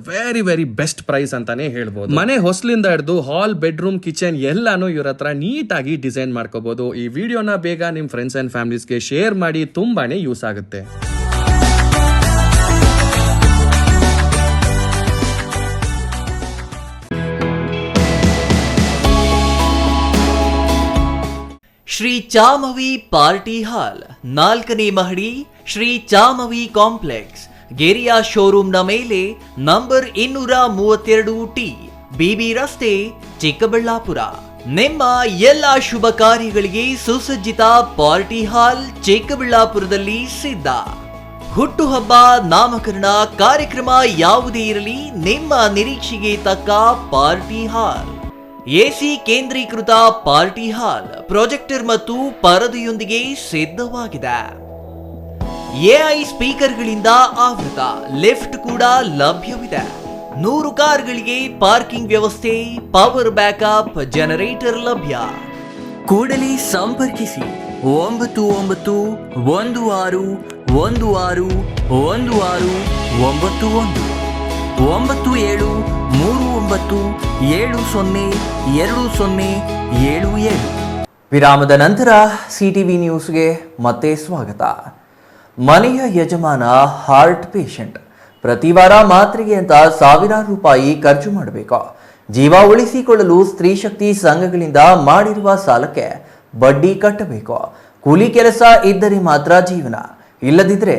very best price ಅಂತಾನೆ ಹೇಳ್ಬೋದು. ಮನೆ ಹೊಸಲಿಂದ ಹಿಡಿದು ಹಾಲ್, ಬೆಡ್ರೂಮ್, ಕಿಚನ್ ಎಲ್ಲಾನು ಇವ್ರ ಹತ್ರ ನೀಟ್ ಆಗಿ ಡಿಸೈನ್ ಮಾಡ್ಕೋಬಹುದು. ಈ ವಿಡಿಯೋನ ಬೇಗ ನಿಮ್ ಫ್ರೆಂಡ್ಸ್ ಅಂಡ್ ಫ್ಯಾಮಿಲೀಸ್ಗೆ ಶೇರ್ ಮಾಡಿ, ತುಂಬಾನೇ ಯೂಸ್ ಆಗುತ್ತೆ.
ಶ್ರೀ ಚಾಮವಿ ಪಾರ್ಟಿ ಹಾಲ್, 4ನೇ ಮಹಡಿ, ಶ್ರೀ ಚಾಮವಿ ಕಾಂಪ್ಲೆಕ್ಸ್, ಗೆರಿಯಾ ಶೋರೂಮ್ನ ಮೇಲೆ, ನಂಬರ್ 232T, BB ರಸ್ತೆ, ಚಿಕ್ಕಬಳ್ಳಾಪುರ. ನಿಮ್ಮ ಎಲ್ಲ ಶುಭ ಕಾರ್ಯಗಳಿಗೆ ಸುಸಜ್ಜಿತ ಪಾರ್ಟಿ ಹಾಲ್ ಚಿಕ್ಕಬಳ್ಳಾಪುರದಲ್ಲಿ ಸಿದ್ಧ. ಹುಟ್ಟುಹಬ್ಬ, ನಾಮಕರಣ, ಕಾರ್ಯಕ್ರಮ ಯಾವುದೇ ಇರಲಿ ನಿಮ್ಮ ನಿರೀಕ್ಷೆಗೆ ತಕ್ಕ ಪಾರ್ಟಿ ಹಾಲ್. ಎಸಿ ಕೇಂದ್ರೀಕೃತ ಪಾರ್ಟಿ ಹಾಲ್ ಪ್ರೊಜೆಕ್ಟರ್ ಮತ್ತು ಪರದೆಯೊಂದಿಗೆ ಸಿದ್ಧವಾಗಿದೆ. ಎಐ ಸ್ಪೀಕರ್ಗಳಿಂದ ಆವೃತ ಲಿಫ್ಟ್ ಕೂಡ ಲಭ್ಯವಿದೆ. 100 ಕಾರ್ಗಳಿಗೆ ಪಾರ್ಕಿಂಗ್ ವ್ಯವಸ್ಥೆ, ಪವರ್ ಬ್ಯಾಕಪ್, ಜನರೇಟರ್ ಲಭ್ಯ. ಕೂಡಲೇ ಸಂಪರ್ಕಿಸಿ 9916111639702077. ವಿರಾಮದ ನಂತರ ಸಿಟಿವಿ ನ್ಯೂಸ್ಗೆ ಮತ್ತೆ ಸ್ವಾಗತ. ಮನೆಯ ಯಜಮಾನ ಹಾರ್ಟ್ ಪೇಷಂಟ್, ಪ್ರತಿ ವಾರ ಮಾತ್ರೆಗೆ ಅಂತ ಸಾವಿರಾರು ರೂಪಾಯಿ ಖರ್ಚು ಮಾಡಬೇಕು. ಜೀವ ಉಳಿಸಿಕೊಳ್ಳಲು ಸ್ತ್ರೀ ಶಕ್ತಿ ಸಂಘಗಳಿಂದ ಮಾಡಿರುವ ಸಾಲಕ್ಕೆ ಬಡ್ಡಿ ಕಟ್ಟಬೇಕು. ಕೂಲಿ ಕೆಲಸ ಇದ್ದರೆ ಮಾತ್ರ ಜೀವನ, ಇಲ್ಲದಿದ್ರೆ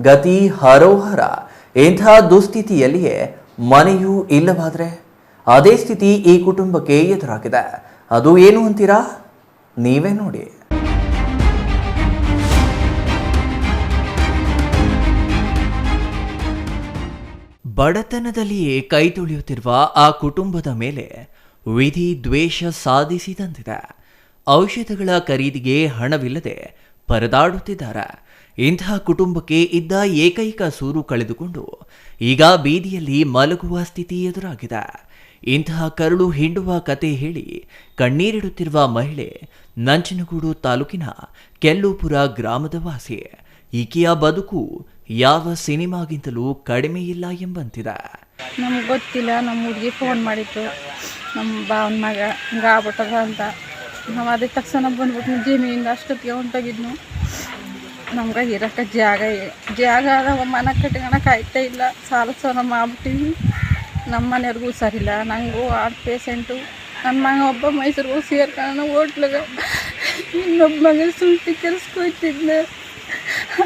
ಗತಿ ಹರೋಹರ. ಇಂಥ ದುಸ್ಥಿತಿಯಲ್ಲಿಯೇ ಮನೆಯೂ ಇಲ್ಲವಾದ್ರೆ ಅದೇ ಸ್ಥಿತಿ ಈ ಕುಟುಂಬಕ್ಕೆ ಎದುರಾಗಿದೆ. ಅದು ಏನು ಅಂತೀರಾ? ನೀವೇ ನೋಡಿ. ಬಡತನದಲ್ಲಿಯೇ ಕೈ ತೊಳೆಯುತ್ತಿರುವ ಆ ಕುಟುಂಬದ ಮೇಲೆ ವಿಧಿ ದ್ವೇಷ ಸಾಧಿಸಿದಂತಿದೆ. ಔಷಧಗಳ ಖರೀದಿಗೆ ಹಣವಿಲ್ಲದೆ ಪರದಾಡುತ್ತಿದ್ದಾರೆ. ಇಂತಹ ಕುಟುಂಬಕ್ಕೆ ಇದ್ದ ಏಕೈಕ ಸೂರು ಕಳೆದುಕೊಂಡು ಈಗ ಬೀದಿಯಲ್ಲಿ ಮಲಗುವ ಸ್ಥಿತಿ ಎದುರಾಗಿದೆ. ಇಂತಹ ಕರುಳು ಹಿಂಡುವ ಕತೆ ಹೇಳಿ ಕಣ್ಣೀರಿಡುತ್ತಿರುವ ಮಹಿಳೆ ನಂಜನಗೂಡು ತಾಲೂಕಿನ ಕೆಲ್ಲೂಪುರ ಗ್ರಾಮದ ವಾಸಿ. ಈಕೆಯ ಬದುಕು ಯಾವ ಸಿನಿಮಾಗಿಂತಲೂ ಕಡಿಮೆ ಇಲ್ಲ ಎಂಬಂತಿದೆ.
ನಮ್ಗೆ ಗೊತ್ತಿಲ್ಲ, ನಮ್ಮ ಹುಡುಗಿ ಫೋನ್ ಮಾಡಿತ್ತು, ನಮ್ಮ ಭಾವನ ಮಗ ಹಿಂಗಾಗ್ಬಿಟ್ಟದ ಅಂತ. ನಾವು ಅದೇ ತಕ್ಷಣ ಬಂದ್ಬಿಟ್ಟು ಜಮೀನಿಂದ ಅಷ್ಟೊತ್ತಿಗೆ ಹೊಂಟೋಗಿದ್ನು. ನಮ್ಗೆ ಇರೋಕ್ಕೆ ಜಾಗ ಅದ, ಮನೆ ಕಟ್ಕೊಳಕ್ಕೆ ಆಯ್ತಾ ಇಲ್ಲ. ಸಾಲ ಮಾಡ್ಬಿಟ್ಟಿವಿ. ನಮ್ಮ ಮನೆಯವ್ರಿಗೂ ಹುಷಾರಿಲ್ಲ, ನನಗೂ ಹಾರ್ಟ್ ಪೇಷೆಂಟು. ನನ್ನ ಮಗ ಒಬ್ಬ ಮೈಸೂರಿಗೂ ಸೇರ್ಕೊಂಡು ಹೋಟ್ಲಿಗೆ, ಇನ್ನೊಬ್ಬ ಮಗ ಸುಲ್ಟಿ ಕೆಲ್ಸಕ್ಕೆ ಹೋಗ್ತಿದ್ದೆ.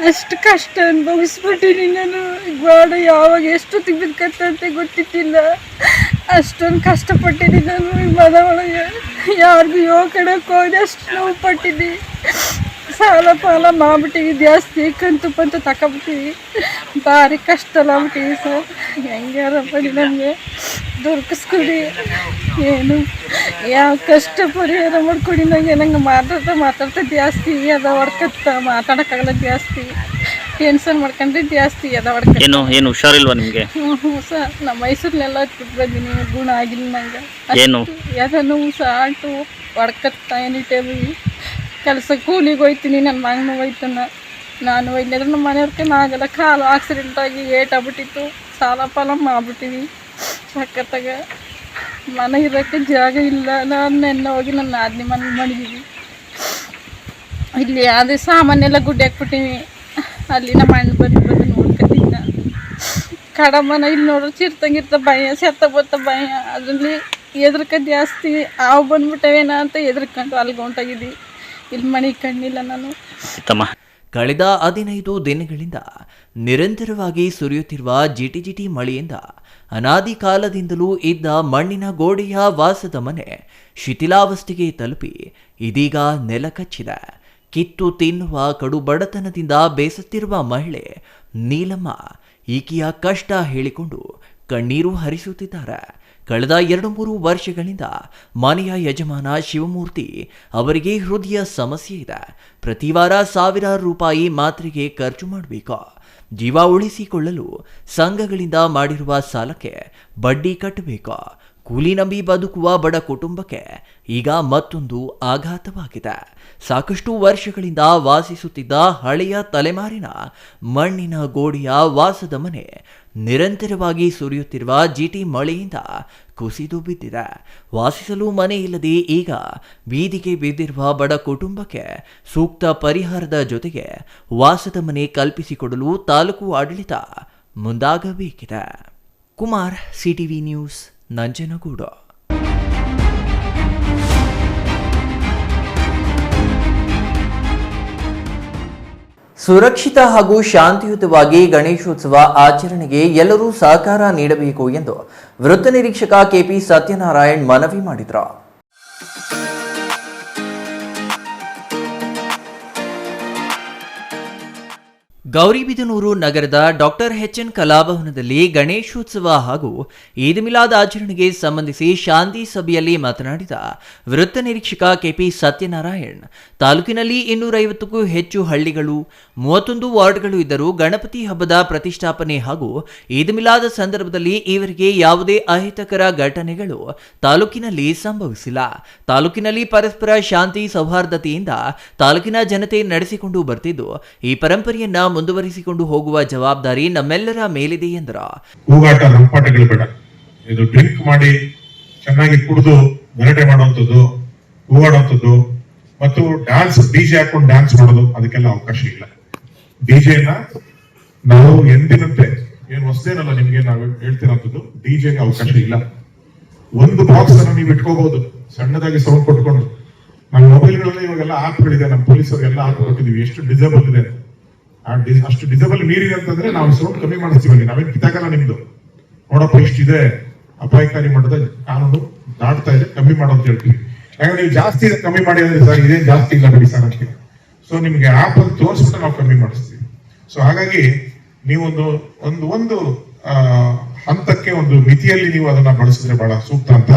ಅಷ್ಟು ಕಷ್ಟ ಅನುಭವಿಸ್ಬಿಟ್ಟಿನಿ ನಾನು. ಗೋಡ ಯಾವಾಗ ಎಷ್ಟು ತಿಗ್ಬಿದ್ಕತ್ತಂತೆ ಗೊತ್ತಿತ್ತಿಲ್ಲ. ಅಷ್ಟೊಂದು ಕಷ್ಟಪಟ್ಟಿದ್ದೀನಿ ನಾನು ಈ ಮದ ಒಳಗೆ. ಯಾರಿಗೂ ಕಡೆಗೆ ಹೋಗಿ ಅಷ್ಟು ನೋವು ಪಟ್ಟಿದ್ದಿ. ಸಾಲ ಪಾಲ ಮಾಡ್ಬಿಟ್ಟಿವಿ, ಜಾಸ್ತಿ ಕಂತು ಪಂತು ತಗೊಬಿಟ್ಟಿವಿ. ಭಾರಿ ಕಷ್ಟ ಆಗ್ಬಿಟ್ಟಿವಿ ಸರ್. ಹೆಂಗಾರ ಪಡಿ ನಮಗೆ ದೊರಕಿಸ್ಕೊಡಿ. ಏನು ಯಾವ ಕಷ್ಟ ಪರಿಹಾರ ಮಾಡ್ಕೊಡಿ. ನಂಗೆ ಮಾತಾಡ್ತಾ ಜಾಸ್ತಿ ಅದ ಹೊಡ್ಕತ್ತ, ಮಾತಾಡೋಕ್ಕಾಗಲ್ಲ ಜಾಸ್ತಿ. ಟೆನ್ಷನ್ ಮಾಡ್ಕೊಂಡ್ರೆ ಜಾಸ್ತಿ ಅದ ಹೊಡ್ಕ.
ಏನು ಹುಷಾರಿಲ್ವಾ ನಿಮಗೆ?
ಹ್ಞೂ ಸರ್, ನಮ್ಮ ಮೈಸೂರಿನೆಲ್ಲ ಹತ್ಬಿಟ್ಟು ಬಂದೀನಿ, ಗುಣ ಆಗಿಲ್ಲ ನಂಗೆ. ಯಾವ್ದನ್ನು ಸಾಟು ಹೊಡ್ಕತ್ತ ಎನಿ ಟೈಮ್. ಕೆಲಸ ಕೂಲಿಗೆ ಹೋಯ್ತೀನಿ, ನನ್ನ ಮಗನೂ ಹೋಯ್ತಾನ, ನಾನು ಹೋಯ್ತಿದ್ರೆ ನಮ್ಮ ಮನೆಯವ್ರಿಗೆ ಆಗಲ್ಲ. ಕಾಲು ಆಕ್ಸಿಡೆಂಟ್ ಆಗಿ ಏಟಾಗ್ಬಿಟ್ಟಿತ್ತು. ಸಾಲ ಪಾಲ ಮಾಡ್ಬಿಟ್ಟಿವಿ. ಸಕ್ಕತ್ತಾಗ ಮನೆ ಇರೋಕ್ಕೆ ಜಾಗ ಇಲ್ಲ. ನಾನು ನೆನ್ನೆ ಹೋಗಿ ನನ್ನ ಆದ್ನಿ ಮನೆ ಮಾಡಿದ್ದೀವಿ. ಇಲ್ಲಿ ಅದೇ ಸಾಮಾನೆಲ್ಲ ಗುಡ್ಡೆ ಹಾಕ್ಬಿಟ್ಟಿವಿ. ಅಲ್ಲಿ ನಮ್ಮ ಅಣ್ಣ ಬಂದು ನೋಡ್ಕೊತಿದ್ದ. ಕಡಮನ ಇಲ್ಲಿ ನೋಡ್ರೆ ಚಿರ್ತಂಗಿರ್ತ ಭಯ, ಸೆತ್ತ ಬತ್ತ ಭಯ. ಅದರಲ್ಲಿ ಎದ್ರಕ ಜಾಸ್ತಿ ಹಾವು ಬಂದ್ಬಿಟ್ಟವೇನ ಅಂತ ಎದ್ರಕೊಂಡು ಅಲ್ಲಿಗೆ ಹೊಂಟಾಗಿದ್ವಿ. ಇಲ್ಲಿ ಮನೆ ಕಣ್ಣಿಲ್ಲ ನಾನು.
ಕಳೆದ 15 ದಿನಗಳಿಂದ ನಿರಂತರವಾಗಿ ಸುರಿಯುತ್ತಿರುವ ಜಿಟಿ ಮಳೆಯಿಂದ ಅನಾದಿ ಕಾಲದಿಂದಲೂ ಇದ್ದ ಮಣ್ಣಿನ ಗೋಡೆಯ ವಾಸದ ಮನೆ ಶಿಥಿಲಾವಸ್ಥೆಗೆ ತಲುಪಿ ಇದೀಗ ನೆಲಕಚ್ಚಿದೆ. ಕಿತ್ತು ತಿನ್ನುವ ಕಡು ಬಡತನದಿಂದ ಬೇಸತ್ತಿರುವ ಮಹಿಳೆ ನೀಲಮ್ಮ ಈಕೆಯ ಕಷ್ಟ ಹೇಳಿಕೊಂಡು ಕಣ್ಣೀರು ಹರಿಸುತ್ತಿದ್ದಾರೆ. ಕಳೆದ 2-3 ವರ್ಷಗಳಿಂದ ಮನೆಯ ಯಜಮಾನ ಶಿವಮೂರ್ತಿ ಅವರಿಗೆ ಹೃದಯ ಸಮಸ್ಯೆ ಇದೆ. ಪ್ರತಿ ವಾರ ಸಾವಿರಾರು ರೂಪಾಯಿ ಮಾತ್ರೆಗೆ ಖರ್ಚು ಮಾಡಬೇಕು. ಜೀವ ಉಳಿಸಿಕೊಳ್ಳಲು ಸಂಘಗಳಿಂದ ಮಾಡಿರುವ ಸಾಲಕ್ಕೆ ಬಡ್ಡಿ ಕಟ್ಟಬೇಕು. ಕೂಲಿ ನಂಬಿ ಬದುಕುವ ಬಡ ಕುಟುಂಬಕ್ಕೆ ಈಗ ಮತ್ತೊಂದು ಆಘಾತವಾಗಿದೆ. ಸಾಕಷ್ಟು ವರ್ಷಗಳಿಂದ ವಾಸಿಸುತ್ತಿದ್ದ ಹಳೆಯ ತಲೆಮಾರಿನ ಮಣ್ಣಿನ ಗೋಡೆಯ ವಾಸದ ಮನೆ ನಿರಂತರವಾಗಿ ಸುರಿಯುತ್ತಿರುವ ಜಿಟಿ ಮಳೆಯಿಂದ ಕುಸಿದು ಬಿದ್ದಿದೆ. ವಾಸಿಸಲು ಮನೆ ಇಲ್ಲದೆ ಈಗ ಬೀದಿಗೆ ಬಿದ್ದಿರುವ ಬಡ ಕುಟುಂಬಕ್ಕೆ ಸೂಕ್ತ ಪರಿಹಾರದ ಜೊತೆಗೆ ವಾಸದ ಮನೆ ಕಲ್ಪಿಸಿಕೊಡಲು ತಾಲೂಕು ಆಡಳಿತ ಮುಂದಾಗಬೇಕಿದೆ. Kumar, CTV news, Nanjangud. ಸುರಕ್ಷಿತ ಹಾಗೂ ಶಾಂತಿಯುತವಾಗಿ ಗಣೇಶೋತ್ಸವ ಆಚರಣೆಗೆ ಎಲ್ಲರೂ ಸಹಕಾರ ನೀಡಬೇಕು ಎಂದು ವೃತ್ತ ನಿರೀಕ್ಷಕ ಕೆಪಿ ಸತ್ಯನಾರಾಯಣ್ ಮನವಿ ಮಾಡಿದರು. ಗೌರಿಬಿದನೂರು ನಗರದ ಡಾಕ್ಟರ್ ಎಚ್.ಎನ್ ಕಲಾಭವನದಲ್ಲಿ ಗಣೇಶೋತ್ಸವ ಹಾಗೂ ಈದ್ ಮಿಲಾದ್ ಆಚರಣೆಗೆ ಸಂಬಂಧಿಸಿ ಶಾಂತಿ ಸಭೆಯಲ್ಲಿ ಮಾತನಾಡಿದ ವೃತ್ತ ನಿರೀಕ್ಷಕ ಕೆಪಿ ಸತ್ಯನಾರಾಯಣ್, ತಾಲೂಕಿನಲ್ಲಿ 250ಕ್ಕೂ ಹೆಚ್ಚು ಹಳ್ಳಿಗಳು, 31 ವಾರ್ಡ್ಗಳು ಇದ್ದರೂ ಗಣಪತಿ ಹಬ್ಬದ ಪ್ರತಿಷ್ಠಾಪನೆ ಹಾಗೂ ಈದ್ ಮಿಲಾದ್ ಸಂದರ್ಭದಲ್ಲಿ ಈವರೆಗೆ ಯಾವುದೇ ಅಹಿತಕರ ಘಟನೆಗಳು ತಾಲೂಕಿನಲ್ಲಿ ಸಂಭವಿಸಿಲ್ಲ. ತಾಲೂಕಿನಲ್ಲಿ ಪರಸ್ಪರ ಶಾಂತಿ ಸೌಹಾರ್ದತೆಯಿಂದ ತಾಲೂಕಿನ ಜನತೆ ನಡೆಸಿಕೊಂಡು ಬರ್ತಿದ್ದು, ಈ ಪರಂಪರೆಯನ್ನ ಮುಂದುವರಿಸಿಕೊಂಡು ಹೋಗುವ ಜವಾಬ್ದಾರಿ ನಮ್ಮೆಲ್ಲರ ಮೇಲಿದೆ ಎಂದರು.
ಕೂಗಾಟ ರಂಪಾಟಗಳು ಬೇಡ. ಇದು ಡ್ರಿಂಕ್ ಮಾಡಿ ಚೆನ್ನಾಗಿ ಕುಡಿದು ಗಲಾಟೆ ಮಾಡುವಂಥದ್ದು, ಕೂಗಾಡುವಂಥದ್ದು ಮತ್ತು ಡ್ಯಾನ್ಸ್ ಡಿಜೆ ಹಾಕೊಂಡು ಡ್ಯಾನ್ಸ್ ಮಾಡೋದು ಅದಕ್ಕೆಲ್ಲ ಅವಕಾಶ ಇಲ್ಲ. ಡಿಜೆನ ನಾವು ಎಂದಿನಂತೆ ಏನು ಹೊಸದೇನಲ್ಲ, ನಿಮ್ಗೆ ನಾವು ಹೇಳ್ತಿರೋಂಥದ್ದು ಡಿಜೆಗೆ ಅವಕಾಶ ಇಲ್ಲ. ಒಂದು ಬಾಕ್ಸ್ ಅನ್ನು ನೀವು ಇಟ್ಕೋಬಹುದು, ಸಣ್ಣದಾಗಿ ಸೌಂಡ್ ಕೊಟ್ಕೊಂಡು. ನಮ್ಮ ಮೊಬೈಲ್ಗಳಲ್ಲಿ ಇವಾಗೆಲ್ಲ ಆಪ್ಗಳಿದೆ, ನಮ್ಮ ಪೊಲೀಸರಿಗೆಲ್ಲ ಆಪ್ ಕೊಟ್ಟಿದೀವಿ. ಎಷ್ಟು ಡಿಸೇಬಲ್ ಇದೆ, ಅಷ್ಟು ಡಿಸೇಬಲ್ ಮೀರಿದೆ ಅಂತಂದ್ರೆ ನಾವು ಸೌಂಡ್ ಕಮ್ಮಿ ಮಾಡಿಸ್ತೀವಿ. ನಾವೇನ್ ಕಿತ್ತಾಕಲ್ಲ, ನಿಮ್ದು ನೋಡಪ್ಪ ಇಷ್ಟಿದೆ, ಅಪಾಯಕಾರಿ ಮಟ್ಟದ ಕಾನೂನು ದಾಟ್ತಾ ಇದೆ, ಕಮ್ಮಿ ಮಾಡೋ ಅಂತ ಹೇಳ್ತೀವಿ. ಯಾಕಂದ್ರೆ ನೀವು ಜಾಸ್ತಿ ಕಮ್ಮಿ ಮಾಡಿ ಅಂದ್ರೆ ಸರ್ ಇದೇನ್ ಜಾಸ್ತಿ ಇಲ್ಲ ಬಿಡಿ ಸರ್ ಅಂತ. ಸೊ ನಿಮ್ಗೆ ಆಪ್ ಅಲ್ಲಿ ತೋರಿಸ್ಬಿಟ್ಟು ನಾವು ಕಮ್ಮಿ ಮಾಡಿಸ್ತೀವಿ. ಸೊ ಹಾಗಾಗಿ ನೀವು ಒಂದು ಹಂತಕ್ಕೆ ಒಂದು ಮಿತಿಯಲ್ಲಿ ನೀವು ಅದನ್ನ ಬಳಸಿದ್ರೆ ಬಹಳ ಸೂಕ್ತ ಅಂತ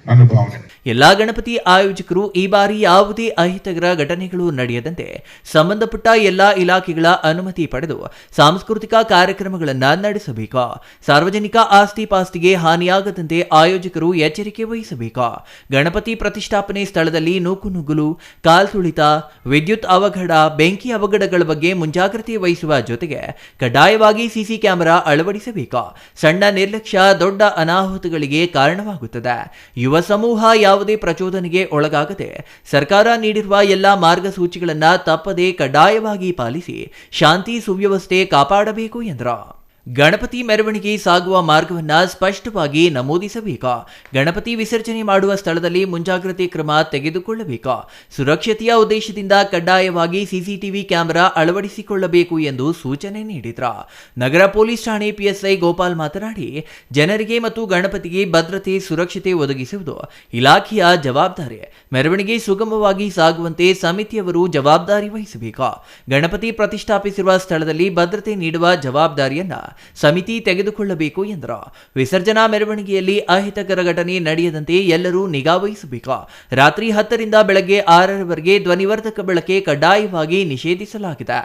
ನನ್ನ ಭಾವನೆ.
ಎಲ್ಲಾ ಗಣಪತಿ ಆಯೋಜಕರು ಈ ಬಾರಿ ಯಾವುದೇ ಅಹಿತಕರ ಘಟನೆಗಳು ನಡೆಯದಂತೆ ಸಂಬಂಧಪಟ್ಟ ಎಲ್ಲಾ ಇಲಾಖೆಗಳ ಅನುಮತಿ ಪಡೆದು ಸಾಂಸ್ಕೃತಿಕ ಕಾರ್ಯಕ್ರಮಗಳನ್ನು ನಡೆಸಬೇಕು. ಸಾರ್ವಜನಿಕ ಆಸ್ತಿ ಪಾಸ್ತಿಗೆ ಹಾನಿಯಾಗದಂತೆ ಆಯೋಜಕರು ಎಚ್ಚರಿಕೆ ವಹಿಸಬೇಕು. ಗಣಪತಿ ಪ್ರತಿಷ್ಠಾಪನೆ ಸ್ಥಳದಲ್ಲಿ ನೂಕುನುಗ್ಗಲು, ಕಾಲ್ತುಳಿತ, ವಿದ್ಯುತ್ ಅವಘಡ, ಬೆಂಕಿ ಅವಘಡಗಳ ಬಗ್ಗೆ ಮುಂಜಾಗ್ರತೆ ವಹಿಸುವ ಜೊತೆಗೆ ಕಡ್ಡಾಯವಾಗಿ ಸಿಸಿ ಕ್ಯಾಮೆರಾ ಅಳವಡಿಸಬೇಕು. ಸಣ್ಣ ನಿರ್ಲಕ್ಷ್ಯ ದೊಡ್ಡ ಅನಾಹುತಗಳಿಗೆ ಕಾರಣವಾಗುತ್ತದೆ. ಯುವ ಸಮೂಹ ಯಾವುದೇ ಪ್ರಚೋದನೆಗೆ ಒಳಗಾಗದೆ ಸರ್ಕಾರ ನೀಡಿರುವ ಎಲ್ಲಾ ಮಾರ್ಗಸೂಚಿಗಳನ್ನು ತಪ್ಪದೆ ಕಡ್ಡಾಯವಾಗಿ ಪಾಲಿಸಿ ಶಾಂತಿ ಸುವ್ಯವಸ್ಥೆ ಕಾಪಾಡಬೇಕು ಎಂದರು. ಗಣಪತಿ ಮೆರವಣಿಗೆ ಸಾಗುವ ಮಾರ್ಗವನ್ನು ಸ್ಪಷ್ಟವಾಗಿ ನಮೂದಿಸಬೇಕು. ಗಣಪತಿ ವಿಸರ್ಜನೆ ಮಾಡುವ ಸ್ಥಳದಲ್ಲಿ ಮುಂಜಾಗ್ರತೆ ಕ್ರಮ ತೆಗೆದುಕೊಳ್ಳಬೇಕು. ಸುರಕ್ಷತೆಯ ಉದ್ದೇಶದಿಂದ ಕಡ್ಡಾಯವಾಗಿ ಸಿಸಿಟಿವಿ ಕ್ಯಾಮೆರಾ ಅಳವಡಿಸಿಕೊಳ್ಳಬೇಕು ಎಂದು ಸೂಚನೆ ನೀಡಿದರು. ನಗರ ಪೊಲೀಸ್ ಠಾಣೆ ಪಿಎಸ್ಐ ಗೋಪಾಲ್ ಮಾತನಾಡಿ, ಜನರಿಗೆ ಮತ್ತು ಗಣಪತಿಗೆ ಭದ್ರತೆ, ಸುರಕ್ಷತೆ ಒದಗಿಸುವುದು ಇಲಾಖೆಯ ಜವಾಬ್ದಾರಿ. ಮೆರವಣಿಗೆ ಸುಗಮವಾಗಿ ಸಾಗುವಂತೆ ಸಮಿತಿಯವರು ಜವಾಬ್ದಾರಿ ವಹಿಸಬೇಕು. ಗಣಪತಿ ಪ್ರತಿಷ್ಠಾಪಿಸಿರುವ ಸ್ಥಳದಲ್ಲಿ ಭದ್ರತೆ ನೀಡುವ ಜವಾಬ್ದಾರಿಯನ್ನ ಸಮಿತಿ ತೆಗೆದುಕೊಳ್ಳಬೇಕು ಎಂದರು. ವಿಸರ್ಜನಾ ಮೆರವಣಿಗೆಯಲ್ಲಿ ಅಹಿತಕರ ಘಟನೆ ನಡೆಯದಂತೆ ಎಲ್ಲರೂ ನಿಗಾ ವಹಿಸಬೇಕು. ರಾತ್ರಿ 10ರಿಂದ ಬೆಳಗ್ಗೆ 6ರವರೆಗೆ ಧ್ವನಿವರ್ಧಕ ಬಳಕೆ ಕಡ್ಡಾಯವಾಗಿ ನಿಷೇಧಿಸಲಾಗಿದೆ.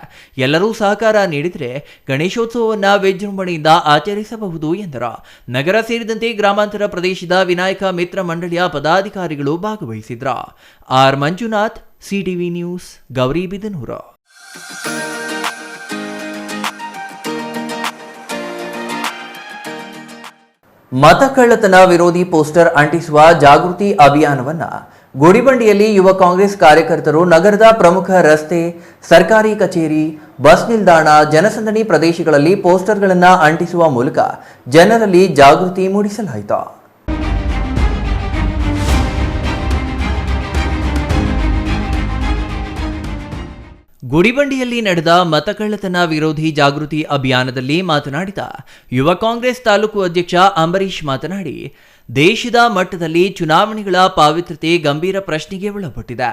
ಎಲ್ಲರೂ ಸಹಕಾರ ನೀಡಿದರೆ ಗಣೇಶೋತ್ಸವವನ್ನು ವಿಜೃಂಭಣೆಯಿಂದ ಆಚರಿಸಬಹುದು ಎಂದರು. ನಗರ ಸೇರಿದಂತೆ ಗ್ರಾಮಾಂತರ ಪ್ರದೇಶದ ವಿನಾಯಕ ಮಿತ್ರ ಮಂಡಳಿಯ ಪದಾಧಿಕಾರಿಗಳು ಭಾಗವಹಿಸಿದ್ರು. R Manjunath, CTV news, Gauribidanur. ಮತಕಳ್ಳತನ ವಿರೋಧಿ ಪೋಸ್ಟರ್ ಅಂಟಿಸುವ ಜಾಗೃತಿ ಅಭಿಯಾನವನ್ನ ಗುಡಿಬಂಡಿಯಲ್ಲಿ ಯುವ ಕಾಂಗ್ರೆಸ್ ಕಾರ್ಯಕರ್ತರು ನಗರದ ಪ್ರಮುಖ ರಸ್ತೆ, ಸರ್ಕಾರಿ ಕಚೇರಿ, ಬಸ್ ನಿಲ್ದಾಣ, ಜನಸಂದಣಿ ಪ್ರದೇಶಗಳಲ್ಲಿ ಪೋಸ್ಟರ್ಗಳನ್ನು ಅಂಟಿಸುವ ಮೂಲಕ ಜನರಲ್ಲಿ ಜಾಗೃತಿ ಮೂಡಿಸಲಾಯಿತು. ಗುಡಿಬಂಡಿಯಲ್ಲಿ ನಡೆದ ಮತಕಳ್ಳತನ ವಿರೋಧಿ ಜಾಗೃತಿ ಅಭಿಯಾನದಲ್ಲಿ ಮಾತನಾಡಿದ ಯುವ ಕಾಂಗ್ರೆಸ್ ತಾಲೂಕು ಅಧ್ಯಕ್ಷ ಅಂಬರೀಶ್ ಮಾತನಾಡಿ, ದೇಶದ ಮಟ್ಟದಲ್ಲಿ ಚುನಾವಣೆಗಳ ಪಾವಿತ್ರ್ಯತೆ ಗಂಭೀರ ಪ್ರಶ್ನೆಗೆ ಒಳಪಟ್ಟಿದೆ.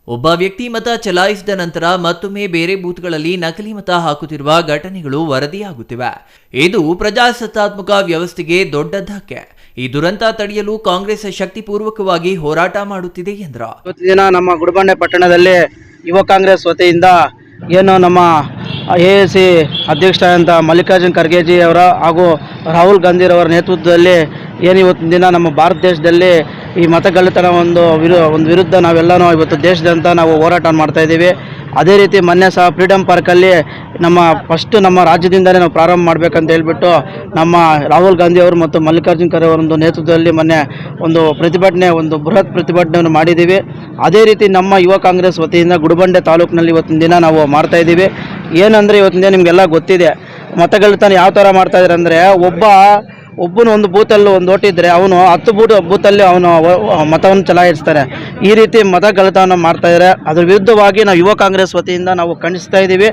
ಒಬ್ಬ ವ್ಯಕ್ತಿ ಮತ ಚಲಾಯಿಸಿದ ನಂತರ ಮತ್ತೊಮ್ಮೆ ಬೇರೆ ಬೂತ್ಗಳಲ್ಲಿ ನಕಲಿ ಮತ ಹಾಕುತ್ತಿರುವ ಘಟನೆಗಳು ವರದಿಯಾಗುತ್ತಿವೆ. ಇದು ಪ್ರಜಾಸತ್ತಾತ್ಮಕ ವ್ಯವಸ್ಥೆಗೆ ದೊಡ್ಡ ಧಕ್ಕೆ. ಈ ದುರಂತ ತಡೆಯಲು ಕಾಂಗ್ರೆಸ್ ಶಕ್ತಿಪೂರ್ವಕವಾಗಿ ಹೋರಾಟ ಮಾಡುತ್ತಿದೆ ಎಂದರು.
ಇವತ್ತಿನ ನಮ್ಮ ಗುಡಿಬಂಡೆ ಪಟ್ಟಣದಲ್ಲಿ ಯುವ ಕಾಂಗ್ರೆಸ್ ವತಿಯಿಂದ ಏನು ನಮ್ಮ AAC ಅಧ್ಯಕ್ಷರಾದಂಥ ಮಲ್ಲಿಕಾರ್ಜುನ್ ಖರ್ಗೆಜಿ ಅವರ ಹಾಗೂ ರಾಹುಲ್ ಗಾಂಧಿರವರ ನೇತೃತ್ವದಲ್ಲಿ ಏನು ಇವತ್ತಿನ ದಿನ ನಮ್ಮ ಭಾರತ ದೇಶದಲ್ಲಿ ಈ ಮತಗಳ್ಳತನ ಒಂದು ವಿರುದ್ಧ ನಾವೆಲ್ಲನೂ ಇವತ್ತು ದೇಶದಂತ ನಾವು ಹೋರಾಟ ಮಾಡ್ತಾ ಇದ್ದೀವಿ. ಅದೇ ರೀತಿ ಮೊನ್ನೆ ಸಹ ಫ್ರೀಡಮ್ ಪಾರ್ಕಲ್ಲಿ ನಮ್ಮ ರಾಜ್ಯದಿಂದಲೇ ನಾವು ಪ್ರಾರಂಭ ಮಾಡಬೇಕಂತ ಹೇಳ್ಬಿಟ್ಟು ನಮ್ಮ ರಾಹುಲ್ ಗಾಂಧಿ ಅವರು ಮತ್ತು ಮಲ್ಲಿಕಾರ್ಜುನ್ ಖರ್ಗೆ ಅವರ ನೇತೃತ್ವದಲ್ಲಿ ಮೊನ್ನೆ ಒಂದು ಬೃಹತ್ ಪ್ರತಿಭಟನೆಯನ್ನು ಮಾಡಿದ್ದೀವಿ. ಅದೇ ರೀತಿ ನಮ್ಮ ಯುವ ಕಾಂಗ್ರೆಸ್ ವತಿಯಿಂದ ಗುಡಿಬಂಡೆ ತಾಲೂಕಿನಲ್ಲಿ ಇವತ್ತಿನ ದಿನ ನಾವು ಮಾಡ್ತಾ ಇದ್ದೀವಿ. ಏನಂದರೆ ಇವತ್ತಿನ ದಿನ ನಿಮಗೆಲ್ಲ ಗೊತ್ತಿದೆ, ಮತಗಳ್ಳತನ ಯಾವ ಥರ ಮಾಡ್ತಾ ಇದ್ದಾರೆ ಅಂದರೆ, ಒಬ್ಬನು ಒಂದು ಬೂತಲ್ಲಿ ಒಂದು ಓಟ್ ಇದ್ದರೆ ಅವನು 10 ಬೂತಲ್ಲಿ ಅವನು ಮತವನ್ನು ಚಲಾಯಿಸ್ತಾರೆ. ಈ ರೀತಿ ಮತಗಳ್ಳತನ ಮಾಡ್ತಾ ಇದ್ದಾರೆ. ಅದರ ವಿರುದ್ಧವಾಗಿ ನಾವು ಯುವ ಕಾಂಗ್ರೆಸ್ ವತಿಯಿಂದ ನಾವು ಖಂಡಿಸ್ತಾ ಇದ್ದೀವಿ.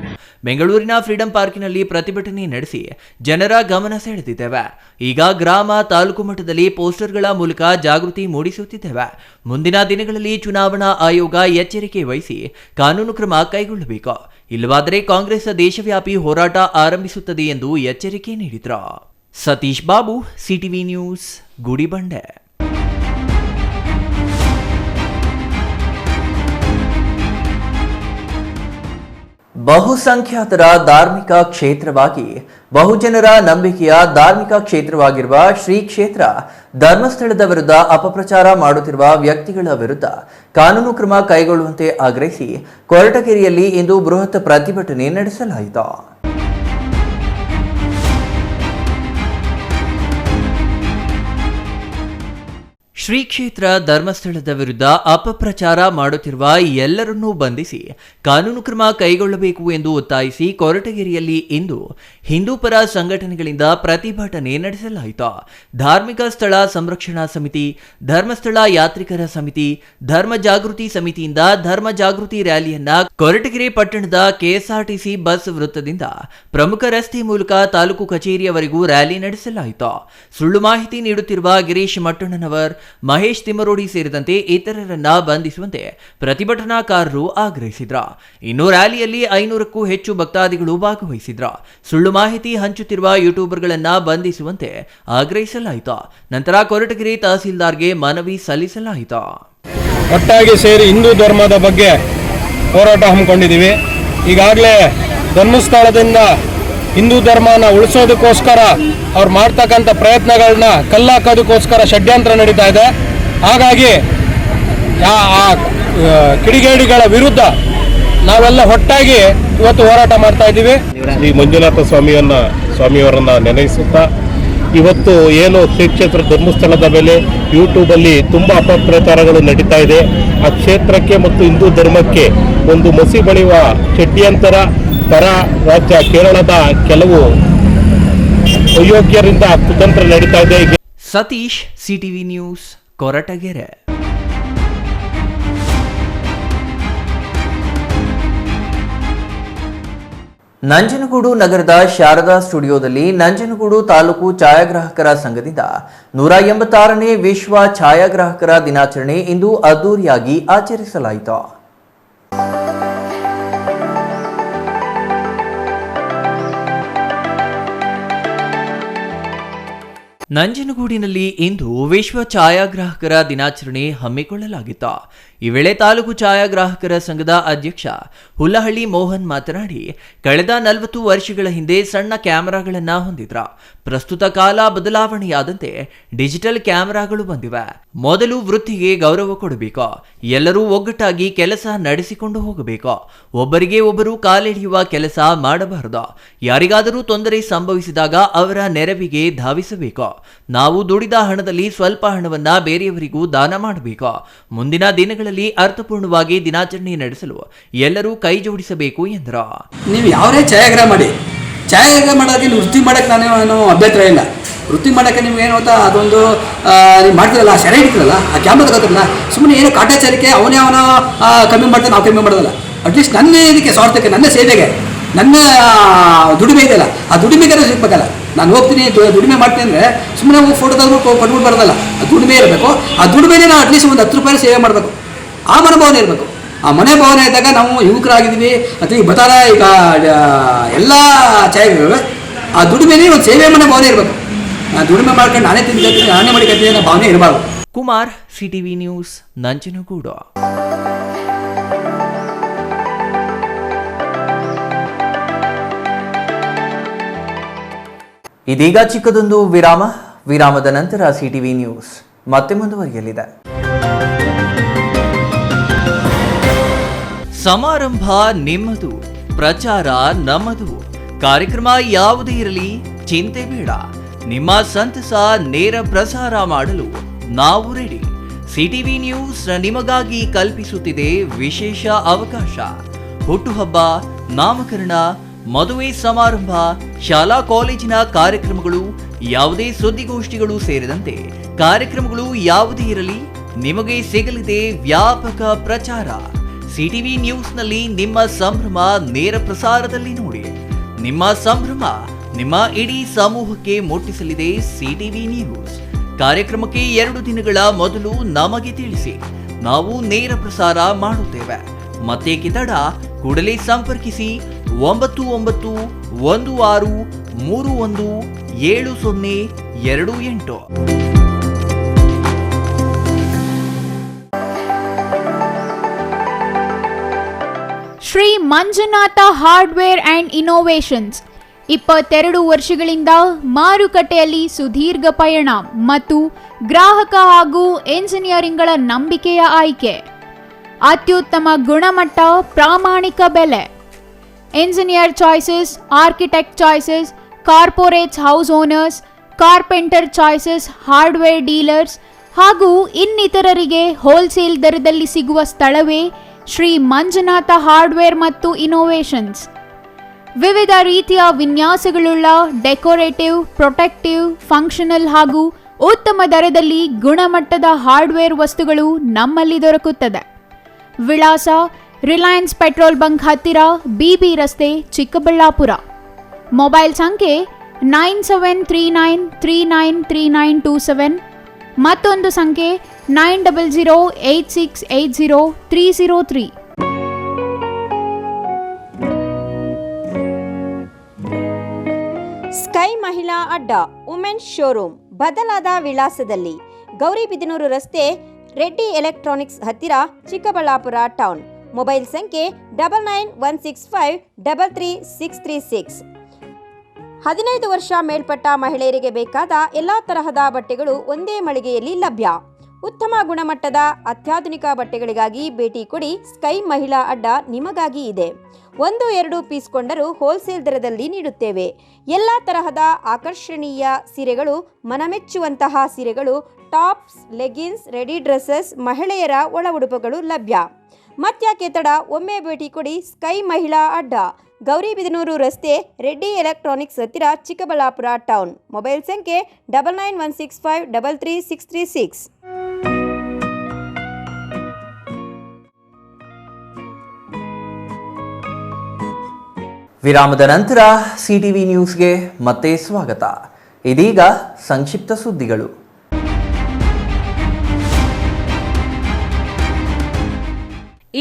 ಬೆಂಗಳೂರಿನ ಫ್ರೀಡಂ ಪಾರ್ಕಿನಲ್ಲಿ ಪ್ರತಿಭಟನೆ ನಡೆಸಿ ಜನರ ಗಮನ ಸೆಳೆದಿದ್ದೇವೆ. ಈಗ ಗ್ರಾಮ ತಾಲೂಕು ಮಟ್ಟದಲ್ಲಿ ಪೋಸ್ಟರ್ಗಳ ಮೂಲಕ ಜಾಗೃತಿ ಮೂಡಿಸುತ್ತಿದ್ದೇವೆ. ಮುಂದಿನ ದಿನಗಳಲ್ಲಿ ಚುನಾವಣಾ ಆಯೋಗ ಎಚ್ಚರಿಕೆ ವಹಿಸಿ ಕಾನೂನು ಕ್ರಮ ಕೈಗೊಳ್ಳಬೇಕು. ಇಲ್ಲವಾದರೆ ಕಾಂಗ್ರೆಸ್ ದೇಶವ್ಯಾಪಿ ಹೋರಾಟ ಆರಂಭಿಸುತ್ತದೆ ಎಂದು ಎಚ್ಚರಿಕೆ ನೀಡಿದರು. Satish Babu, CTV news, Gudibande. ಬಹುಸಂಖ್ಯಾತರ ಧಾರ್ಮಿಕ ಕ್ಷೇತ್ರವಾಗಿ ಬಹುಜನರ ನಂಬಿಕೆಯ ಧಾರ್ಮಿಕ ಕ್ಷೇತ್ರವಾಗಿರುವ ಶ್ರೀ ಕ್ಷೇತ್ರ ಧರ್ಮಸ್ಥಳದ ವಿರುದ್ಧ ಅಪಪ್ರಚಾರ ಮಾಡುತ್ತಿರುವ ವ್ಯಕ್ತಿಗಳ ವಿರುದ್ಧ ಕಾನೂನು ಕ್ರಮ ಕೈಗೊಳ್ಳುವಂತೆ ಆಗ್ರಹಿಸಿ ಕೊರಟಗೆರೆಯಲ್ಲಿ ಇಂದು ಬೃಹತ್ ಪ್ರತಿಭಟನೆ ನಡೆಸಲಾಯಿತು. ಶ್ರೀ ಕ್ಷೇತ್ರ ಧರ್ಮಸ್ಥಳದ ವಿರುದ್ಧ ಅಪಪ್ರಚಾರ ಮಾಡುತ್ತಿರುವ ಎಲ್ಲರನ್ನೂ ಬಂಧಿಸಿ ಕಾನೂನು ಕ್ರಮ ಕೈಗೊಳ್ಳಬೇಕು ಎಂದು ಒತ್ತಾಯಿಸಿ ಕೊರಟಗೆರೆಯಲ್ಲಿ ಇಂದು ಹಿಂದೂಪರ ಸಂಘಟನೆಗಳಿಂದ ಪ್ರತಿಭಟನೆ ನಡೆಸಲಾಯಿತು. ಧಾರ್ಮಿಕ ಸ್ಥಳ ಸಂರಕ್ಷಣಾ ಸಮಿತಿ, ಧರ್ಮಸ್ಥಳ ಯಾತ್ರಿಕರ ಸಮಿತಿ, ಧರ್ಮ ಜಾಗೃತಿ ಸಮಿತಿಯಿಂದ ಧರ್ಮ ಜಾಗೃತಿ ರ್ಯಾಲಿಯನ್ನ ಕೊರಟಗೆರೆ ಪಟ್ಟಣದ ಕೆಎಸ್ಆರ್ಟಿಸಿ ಬಸ್ ವೃತ್ತದಿಂದ ಪ್ರಮುಖ ರಸ್ತೆ ಮೂಲಕ ತಾಲೂಕು ಕಚೇರಿಯವರೆಗೂ ರ್ಯಾಲಿ ನಡೆಸಲಾಯಿತು. ಸುಳ್ಳು ಮಾಹಿತಿ ನೀಡುತ್ತಿರುವ ಗಿರೀಶ್ ಮಟ್ಟಣ್ಣನವರ್, ಮಹೇಶ್ ತಿಮ್ಮರೋಡಿ ಸೇರಿದಂತೆ ಇತರರನ್ನ ಬಂಧಿಸುವಂತೆ ಪ್ರತಿಭಟನಾಕಾರರು ಆಗ್ರಹಿಸಿದ್ರು. ಇನ್ನು ರ್ಯಾಲಿಯಲ್ಲಿ 500ಕ್ಕೂ ಹೆಚ್ಚು ಭಕ್ತಾದಿಗಳು ಭಾಗವಹಿಸಿದ್ರು. ಸುಳ್ಳು ಮಾಹಿತಿ ಹಂಚುತ್ತಿರುವ ಯೂಟ್ಯೂಬರ್ಗಳನ್ನ ಬಂಧಿಸುವಂತೆ ಆಗ್ರಹಿಸಲಾಯಿತು. ನಂತರ ಕೊರಟಗೆರೆ ತಹಸೀಲ್ದಾರ್ಗೆ ಮನವಿ ಸಲ್ಲಿಸಲಾಯಿತು.
ಒಟ್ಟಾಗಿ ಸೇರಿ ಹಿಂದೂ ಧರ್ಮದ ಬಗ್ಗೆ ಹೋರಾಟ ಹಮ್ಮಿಕೊಂಡಿದ್ದೀವಿ. ಈಗಾಗಲೇ ಧರ್ಮಸ್ಥಳದಿಂದ ಹಿಂದೂ ಧರ್ಮನ ಉಳಿಸೋದಕ್ಕೋಸ್ಕರ ಅವ್ರು ಮಾಡ್ತಕ್ಕಂಥ ಪ್ರಯತ್ನಗಳನ್ನ ಕಲ್ಲಾಕೋದಕ್ಕೋಸ್ಕರ ಷಡ್ಯಂತ್ರ ನಡೀತಾ ಇದೆ. ಹಾಗಾಗಿ ಆ ಕಿಡಿಗೇಡಿಗಳ ವಿರುದ್ಧ ನಾವೆಲ್ಲ ಒಟ್ಟಾಗಿ ಇವತ್ತು ಹೋರಾಟ ಮಾಡ್ತಾ ಇದ್ದೀವಿ.
ಶ್ರೀ ಮಂಜುನಾಥ ಸ್ವಾಮಿಯವರನ್ನ ನೆನೆಸುತ್ತಾ ಇವತ್ತು ಏನು ಶ್ರೀ ಕ್ಷೇತ್ರ ಧರ್ಮಸ್ಥಳದ ಮೇಲೆ ಯೂಟ್ಯೂಬಲ್ಲಿ ತುಂಬ ಅಪಪ್ರಚಾರಗಳು ನಡೀತಾ ಇದೆ. ಆ ಕ್ಷೇತ್ರಕ್ಕೆ ಮತ್ತು ಹಿಂದೂ ಧರ್ಮಕ್ಕೆ ಒಂದು ಮಸಿ ಬಳಿಯುವ ಷಡ್ಯಂತರ ಪರ ರಾಜ್ಯ ಕೇರಳದ ಕೆಲವು ಅಯೋಗ್ಯರಿಂದ ಕುತಂತ್ರ ನಡೀತಾ ಇದೆ.
Satish, CTV news, Koratagere. ನಂಜನಗೂಡು ನಗರದ ಶಾರದಾ ಸ್ಟುಡಿಯೋದಲ್ಲಿ ನಂಜನಗೂಡು ತಾಲೂಕು ಛಾಯಾಗ್ರಾಹಕರ ಸಂಘದಿಂದ 186ನೇ ವಿಶ್ವ ಛಾಯಾಗ್ರಾಹಕರ ದಿನಾಚರಣೆ ಇಂದು ಅದ್ದೂರಿಯಾಗಿ ಆಚರಿಸಲಾಯಿತು. ನಂಜನಗೂಡಿನಲ್ಲಿ ಇಂದು ವಿಶ್ವ ಛಾಯಾಗ್ರಾಹಕರ ದಿನಾಚರಣೆ ಹಮ್ಮಿಕೊಳ್ಳಲಾಗಿತ್ತು. ಈ ವೇಳೆ ತಾಲೂಕು ಛಾಯಾಗ್ರಾಹಕರ ಸಂಘದ ಅಧ್ಯಕ್ಷ ಹುಲ್ಲಹಳ್ಳಿ ಮೋಹನ್ ಮಾತನಾಡಿ, ಕಳೆದ 40 ವರ್ಷಗಳ ಹಿಂದೆ ಸಣ್ಣ ಕ್ಯಾಮೆರಾಗಳನ್ನು ಹೊಂದಿದ್ರ. ಪ್ರಸ್ತುತ ಕಾಲ ಬದಲಾವಣೆಯಾದಂತೆ ಡಿಜಿಟಲ್ ಕ್ಯಾಮೆರಾಗಳು ಬಂದಿವೆ. ಮೊದಲು ವೃತ್ತಿಗೆ ಗೌರವ ಕೊಡಬೇಕು. ಎಲ್ಲರೂ ಒಗ್ಗಟ್ಟಾಗಿ ಕೆಲಸ ನಡೆಸಿಕೊಂಡು ಹೋಗಬೇಕು. ಒಬ್ಬರಿಗೆ ಒಬ್ಬರು ಕಾಲೆಳೆಯುವ ಕೆಲಸ ಮಾಡಬಾರದು. ಯಾರಿಗಾದರೂ ತೊಂದರೆ ಸಂಭವಿಸಿದಾಗ ಅವರ ನೆರವಿಗೆ ಧಾವಿಸಬೇಕು. ನಾವು ದುಡಿದ ಹಣದಲ್ಲಿ ಸ್ವಲ್ಪ ಹಣವನ್ನ ಬೇರೆಯವರಿಗೂ ದಾನ ಮಾಡಬೇಕು. ಮುಂದಿನ ದಿನಗಳಲ್ಲಿ ಅರ್ಥಪೂರ್ಣವಾಗಿ ದಿನಾಚರಣೆ ನಡೆಸಲು ಎಲ್ಲರೂ ಕೈ ಜೋಡಿಸಬೇಕು ಎಂದರು.
ನೀವು ಯಾವರೇ ಛಾಯಾಗ್ರಹ ಮಾಡಿ, ಛಾಯಾಗ್ರಹ ಮಾಡೋದಕ್ಕೆ ವೃತ್ತಿ ಮಾಡೋಕ್ಕೆ ನಾನೇನು ಅಭ್ಯಂತರ ಇಲ್ಲ. ವೃತ್ತಿ ಮಾಡೋಕ್ಕೆ ನಿಮ್ಗೆ ಏನು ಗೊತ್ತಾ, ಅದೊಂದು ನೀವು ಮಾಡ್ತಿರಲ್ಲ, ಆ ಸೆರೆ ಹಿಡಿತಿರಲ್ಲ, ಆ ಕ್ಯಾಮ್ರಾ ತಗೋತಿರಲ್ಲ, ಸುಮ್ಮನೆ ಏನೋ ಕಾಟಾಚಾರಕ್ಕೆ ಅವನೇ ಕಮ್ಮಿ ಮಾಡ್ತಾನೆ, ನಾವು ಕಮ್ಮಿ ಮಾಡೋದಲ್ಲ. ಅಟ್ಲೀಸ್ಟ್ ನನ್ನ ಇದಕ್ಕೆ ಸ್ವಾರ್ಥಕ್ಕೆ, ನನ್ನ ಸೇವೆಗೆ, ನನ್ನ ದುಡಿಮೆ ಇದೆಯಲ್ಲ, ಆ ದುಡಿಮೆಗಾರ ಸಿಗ್ಬೇಕಲ್ಲ. ನಾನು ಹೋಗ್ತೀನಿ ದುಡಿಮೆ ಮಾಡ್ತೀನಿ ಅಂದರೆ ಸುಮ್ಮನೆ ಹೋಗಿ ಫೋಟೋ ತೆಗೆದು ಕೊಟ್ಬಿಟ್ಟು ಬರೋದಲ್ಲ. ಆ ದುಡಿಮೆ ಇರಬೇಕು. ಆ ದುಡಿಮೆನೇ ನಾವು ಅಟ್ಲೀಸ್ಟ್ ಒಂದು 10 ರೂಪಾಯಿ ಸೇವೆ ಮಾಡಬೇಕು. ಆ ಮನೋಭಾವನೆ ಇರಬೇಕು. ಆ ಮನೆ ಭಾವನೆ ಇದ್ದಾಗ ನಾವು ಯುವಕರಾಗಿದ್ದೀವಿ ಅಥವಾ ಈಗ ಬತಾರ ಈಗ ಎಲ್ಲ ಛಾಯಾಗ್ರಹಗಳು ಆ ದುಡಿಮೆನೇ ಒಂದು ಸೇವೆ ಮನೆ ಭಾವನೆ ಇರಬೇಕು. ನಾನು ದುಡಿಮೆ ಮಾಡ್ಕೊಂಡು ನಾನೇ ತಿಂತೀನಿ, ನಾನೇ ಮಾಡಿಕತ್ತೀನಿ ಅನ್ನೋ ಭಾವನೆ ಇರಬಾರ್ದು.
Kumar, CTV news, Nanjangud. ಇದೀಗ ಚಿಕ್ಕದೊಂದು ವಿರಾಮದ ನಂತರ ಸಿಟಿವಿ ನ್ಯೂಸ್ ಮತ್ತೆ ಮುಂದುವರಿಯಲಿದೆ. ಸಮಾರಂಭ ನಿಮ್ಮದು, ಪ್ರಚಾರ ನಮ್ಮದು. ಕಾರ್ಯಕ್ರಮ ಯಾವುದೇ ಇರಲಿ ಚಿಂತೆ ಬೇಡ. ನಿಮ್ಮ ಸಂತಸ ನೇರ ಪ್ರಸಾರ ಮಾಡಲು ನಾವು ರೆಡಿ. ಸಿಟಿವಿ ನ್ಯೂಸ್ ನಿಮಗಾಗಿ ಕಲ್ಪಿಸುತ್ತಿದೆ ವಿಶೇಷ ಅವಕಾಶ. ಹುಟ್ಟುಹಬ್ಬ, ನಾಮಕರಣ, ಮದುವೆ ಸಮಾರಂಭ, ಶಾಲಾ ಕಾಲೇಜಿನ ಕಾರ್ಯಕ್ರಮಗಳು, ಯಾವುದೇ ಸುದ್ದಿಗೋಷ್ಠಿಗಳು ಸೇರಿದಂತೆ ಕಾರ್ಯಕ್ರಮಗಳು ಯಾವುದೇ ಇರಲಿ ನಿಮಗೆ ಸಿಗಲಿದೆ ವ್ಯಾಪಕ ಪ್ರಚಾರ. ಸಿಟಿವಿ ನ್ಯೂಸ್ನಲ್ಲಿ ನಿಮ್ಮ ಸಂಭ್ರಮ ನೇರ ಪ್ರಸಾರದಲ್ಲಿ ನೋಡಿ. ನಿಮ್ಮ ಸಂಭ್ರಮ ನಿಮ್ಮ ಇಡೀ ಸಮೂಹಕ್ಕೆ ಮುಟ್ಟಿಸಲಿದೆ ಸಿಟಿವಿ ನ್ಯೂಸ್. ಕಾರ್ಯಕ್ರಮಕ್ಕೆ 2 ದಿನಗಳ ಮೊದಲು ನಮಗೆ ತಿಳಿಸಿ, ನಾವು ನೇರ ಪ್ರಸಾರ ಮಾಡುತ್ತೇವೆ. ಮತ್ತೇಕೆ ತಡ, ಕೂಡಲೇ ಸಂಪರ್ಕಿಸಿ 9916317028.
Shri Manjunatha hardware and innovations 22 ವರ್ಷಗಳಿಂದ ಮಾರುಕಟ್ಟೆಯಲ್ಲಿ ಸುದೀರ್ಘ ಪಯಣ ಮತ್ತು ಗ್ರಾಹಕ ಹಾಗೂ ಎಂಜಿನಿಯರಿಂಗ್ಗಳ ನಂಬಿಕೆಯ ಆಯ್ಕೆ. ಅತ್ಯುತ್ತಮ ಗುಣಮಟ್ಟ, ಪ್ರಾಮಾಣಿಕ ಬೆಲೆ. Engineer choices, architect choices, corporates house owners, carpenter choices, hardware dealers ಹಾಗೂ ಇನ್ನಿತರರಿಗೆ ಹೋಲ್ಸೇಲ್ ದರದಲ್ಲಿ ಸಿಗುವ ಸ್ಥಳವೇ ಶ್ರೀ ಮಂಜುನಾಥ ಹಾರ್ಡ್ವೇರ್ ಮತ್ತು ಇನೋವೇಷನ್ಸ್. ವಿವಿಧ ರೀತಿಯ ವಿನ್ಯಾಸಗಳುಳ್ಳ ಡೆಕೋರೇಟಿವ್, ಪ್ರೊಟೆಕ್ಟಿವ್, ಫಂಕ್ಷನಲ್ ಹಾಗೂ ಉತ್ತಮ ದರದಲ್ಲಿ ಗುಣಮಟ್ಟದ ಹಾರ್ಡ್ವೇರ್ ವಸ್ತುಗಳು ನಮ್ಮಲ್ಲಿ ದೊರಕುತ್ತದೆ. ವಿಳಾಸ: ರಿಲಯನ್ಸ್ ಪೆಟ್ರೋಲ್ ಬಂಕ್ ಹತ್ತಿರ, ಬಿಬಿ ರಸ್ತೆ, ಚಿಕ್ಕಬಳ್ಳಾಪುರ. ಮೊಬೈಲ್ ಸಂಖ್ಯೆ 9739393927. ಮತ್ತೊಂದು ಸಂಖ್ಯೆ 9008680303.
ಸ್ಕೈ ಮಹಿಳಾ ಅಡ್ಡ ವುಮೆನ್ಸ್ ಶೋರೂಮ್ ಬದಲಾದ ವಿಳಾಸದಲ್ಲಿ, ಗೌರಿಬಿದನೂರು ರಸ್ತೆ, ರೆಡ್ಡಿ ಎಲೆಕ್ಟ್ರಾನಿಕ್ಸ್ ಹತ್ತಿರ, ಚಿಕ್ಕಬಳ್ಳಾಪುರ ಟೌನ್. ಮೊಬೈಲ್ ಸಂಖ್ಯೆ 9916533636. 15 ವರ್ಷ ಮೇಲ್ಪಟ್ಟ ಮಹಿಳೆಯರಿಗೆ ಬೇಕಾದ ಎಲ್ಲ ತರಹದ ಬಟ್ಟೆಗಳು ಒಂದೇ ಮಳಿಗೆಯಲ್ಲಿ ಲಭ್ಯ. ಉತ್ತಮ ಗುಣಮಟ್ಟದ ಅತ್ಯಾಧುನಿಕ ಬಟ್ಟೆಗಳಿಗಾಗಿ ಭೇಟಿ ಕೊಡಿ. ಸ್ಕೈ ಮಹಿಳಾ ಅಡ್ಡ ನಿಮಗಾಗಿ ಇದೆ. 1-2 ಪೀಸ್ ಕೊಂಡರೂ ಹೋಲ್ಸೇಲ್ ದರದಲ್ಲಿ ನೀಡುತ್ತೇವೆ. ಎಲ್ಲ ತರಹದ ಆಕರ್ಷಣೀಯ ಸೀರೆಗಳು, ಮನಮೆಚ್ಚುವಂತಹ ಸೀರೆಗಳು, ಟಾಪ್ಸ್, ಲೆಗಿನ್ಸ್, ರೆಡಿ ಡ್ರೆಸ್ಸಸ್, ಮಹಿಳೆಯರ ಒಳ ಉಡುಪುಗಳು ಲಭ್ಯ. ಮತ್ಯಾಕೆ ತಡ, ಒಮ್ಮೆ ಭೇಟಿ ಕೊಡಿ. ಸ್ಕೈ ಮಹಿಳಾ ಅಡ್ಡ, ಗೌರಿಬಿದನೂರು ರಸ್ತೆ, ರೆಡ್ಡಿ ಎಲೆಕ್ಟ್ರಾನಿಕ್ಸ್ ಹತ್ತಿರ, ಚಿಕ್ಕಬಳ್ಳಾಪುರ ಟೌನ್. ಮೊಬೈಲ್ ಸಂಖ್ಯೆ 9916533636.
ವಿರಾಮದ ನಂತರ ಸಿಟಿವಿ ನ್ಯೂಸ್ಗೆ ಮತ್ತೆ ಸ್ವಾಗತ. ಇದೀಗ ಸಂಕ್ಷಿಪ್ತ ಸುದ್ದಿಗಳು.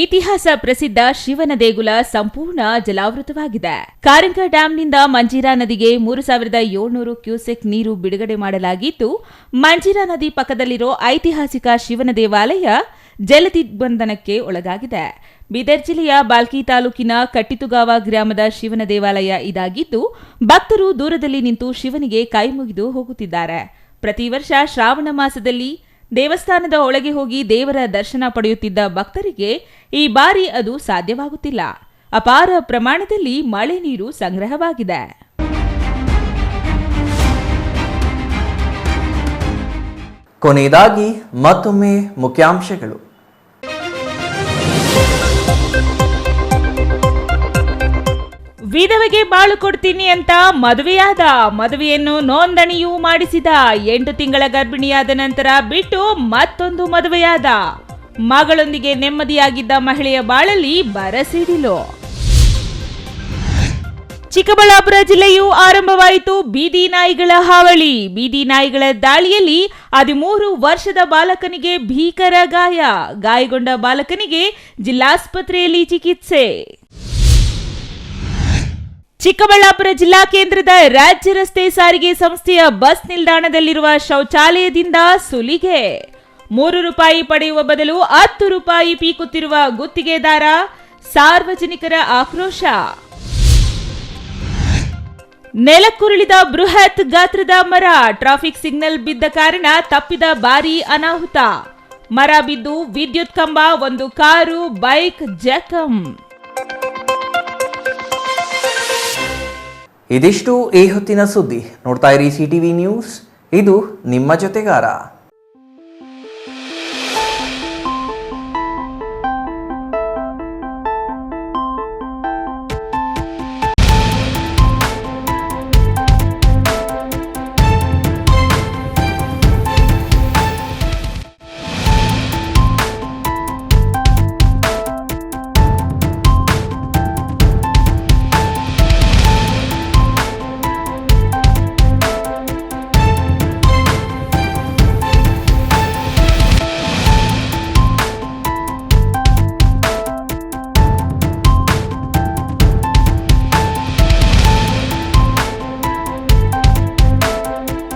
ಇತಿಹಾಸ ಪ್ರಸಿದ್ಧ ಶಿವನ ದೇಗುಲ ಸಂಪೂರ್ಣ ಜಲಾವೃತವಾಗಿದೆ. ಕಾರಂಕ ಡ್ಯಾಂನಿಂದ ಮಂಜೀರಾ ನದಿಗೆ 3700 ಕ್ಯೂಸೆಕ್ ನೀರು ಬಿಡುಗಡೆ ಮಾಡಲಾಗಿದ್ದು, ಮಂಜೀರಾ ನದಿ ಪಕ್ಕದಲ್ಲಿರೋ ಐತಿಹಾಸಿಕ ಶಿವನ ದೇವಾಲಯ ಜಲದಿಗ್ಬಂಧನಕ್ಕೆ ಒಳಗಾಗಿದೆ. ಬೀದರ್ ಜಿಲ್ಲೆಯ ಬಾಲ್ಕಿ ತಾಲೂಕಿನ ಕಟ್ಟಿತುಗಾವ ಗ್ರಾಮದ ಶಿವನ ದೇವಾಲಯ ಇದಾಗಿದ್ದು, ಭಕ್ತರು ದೂರದಲ್ಲಿ ನಿಂತು ಶಿವನಿಗೆ ಕೈಮುಗಿದು ಹೋಗುತ್ತಿದ್ದಾರೆ. ಪ್ರತಿ ವರ್ಷ ಶ್ರಾವಣ ಮಾಸದಲ್ಲಿ ದೇವಸ್ಥಾನದ ಒಳಗೆ ಹೋಗಿ ದೇವರ ದರ್ಶನ ಪಡೆಯುತ್ತಿದ್ದ ಭಕ್ತರಿಗೆ ಈ ಬಾರಿ ಅದು ಸಾಧ್ಯವಾಗುತ್ತಿಲ್ಲ. ಅಪಾರ ಪ್ರಮಾಣದಲ್ಲಿ ಮಳೆ ನೀರು ಸಂಗ್ರಹವಾಗಿದೆ.
ಕೊನೆಯದಾಗಿ ಮತ್ತೊಮ್ಮೆ ಮುಖ್ಯಾಂಶಗಳು.
ವಿಧವೆಗೆ ಬಾಳು ಕೊಡ್ತೀನಿ ಅಂತ ಮದುವೆಯನ್ನು ನೋಂದಣಿಯೂ ಮಾಡಿಸಿದ. 8 ತಿಂಗಳ ಗರ್ಭಿಣಿಯಾದ ನಂತರ ಬಿಟ್ಟು ಮತ್ತೊಂದು ಮದುವೆಯಾದ. ಮಗಳೊಂದಿಗೆ ನೆಮ್ಮದಿಯಾಗಿದ್ದ ಮಹಿಳೆಯ ಬಾಳಲ್ಲಿ ಬರಸಿಡಿಲು. ಚಿಕ್ಕಬಳ್ಳಾಪುರ ಜಿಲ್ಲೆಯೂ ಆರಂಭವಾಯಿತು ಬೀದಿ ನಾಯಿಗಳ ಹಾವಳಿ. ಬೀದಿ ನಾಯಿಗಳ ದಾಳಿಯಲ್ಲಿ 13 ವರ್ಷದ ಬಾಲಕನಿಗೆ ಭೀಕರ ಗಾಯಗೊಂಡ ಬಾಲಕನಿಗೆ ಜಿಲ್ಲಾಸ್ಪತ್ರೆಯಲ್ಲಿ ಚಿಕಿತ್ಸೆ. ಚಿಕ್ಕಬಳ್ಳಾಪುರ ಜಿಲ್ಲಾ ಕೇಂದ್ರದ ರಾಜ್ಯ ರಸ್ತೆ ಸಾರಿಗೆ ಸಂಸ್ಥೆಯ ಬಸ್ ನಿಲ್ದಾಣದಲ್ಲಿರುವ ಶೌಚಾಲಯದಿಂದ ಸುಲಿಗೆ. 3 ರೂಪಾಯಿ ಪಡೆಯುವ ಬದಲು 10 ರೂಪಾಯಿ ಪೀಕುತ್ತಿರುವ ಗುತ್ತಿಗೆದಾರ, ಸಾರ್ವಜನಿಕರ ಆಕ್ರೋಶ. ನೆಲಕ್ಕುರುಳಿದ ಬೃಹತ್ ಗಾತ್ರದ ಮರ, ಟ್ರಾಫಿಕ್ ಸಿಗ್ನಲ್ ಬಿದ್ದ ಕಾರಣ ತಪ್ಪಿದ ಭಾರೀ ಅನಾಹುತ. ಮರ ಬಿದ್ದು ವಿದ್ಯುತ್ ಕಂಬ, ಒಂದು ಕಾರು, ಬೈಕ್ ಜಖಂ.
ಇದಿಷ್ಟು ಈ ಹೊತ್ತಿನ ಸುದ್ದಿ. ನೋಡ್ತಾ ಇರಿ ಸಿಟಿವಿ ನ್ಯೂಸ್, ಇದು ನಿಮ್ಮ ಜೊತೆಗಾರ.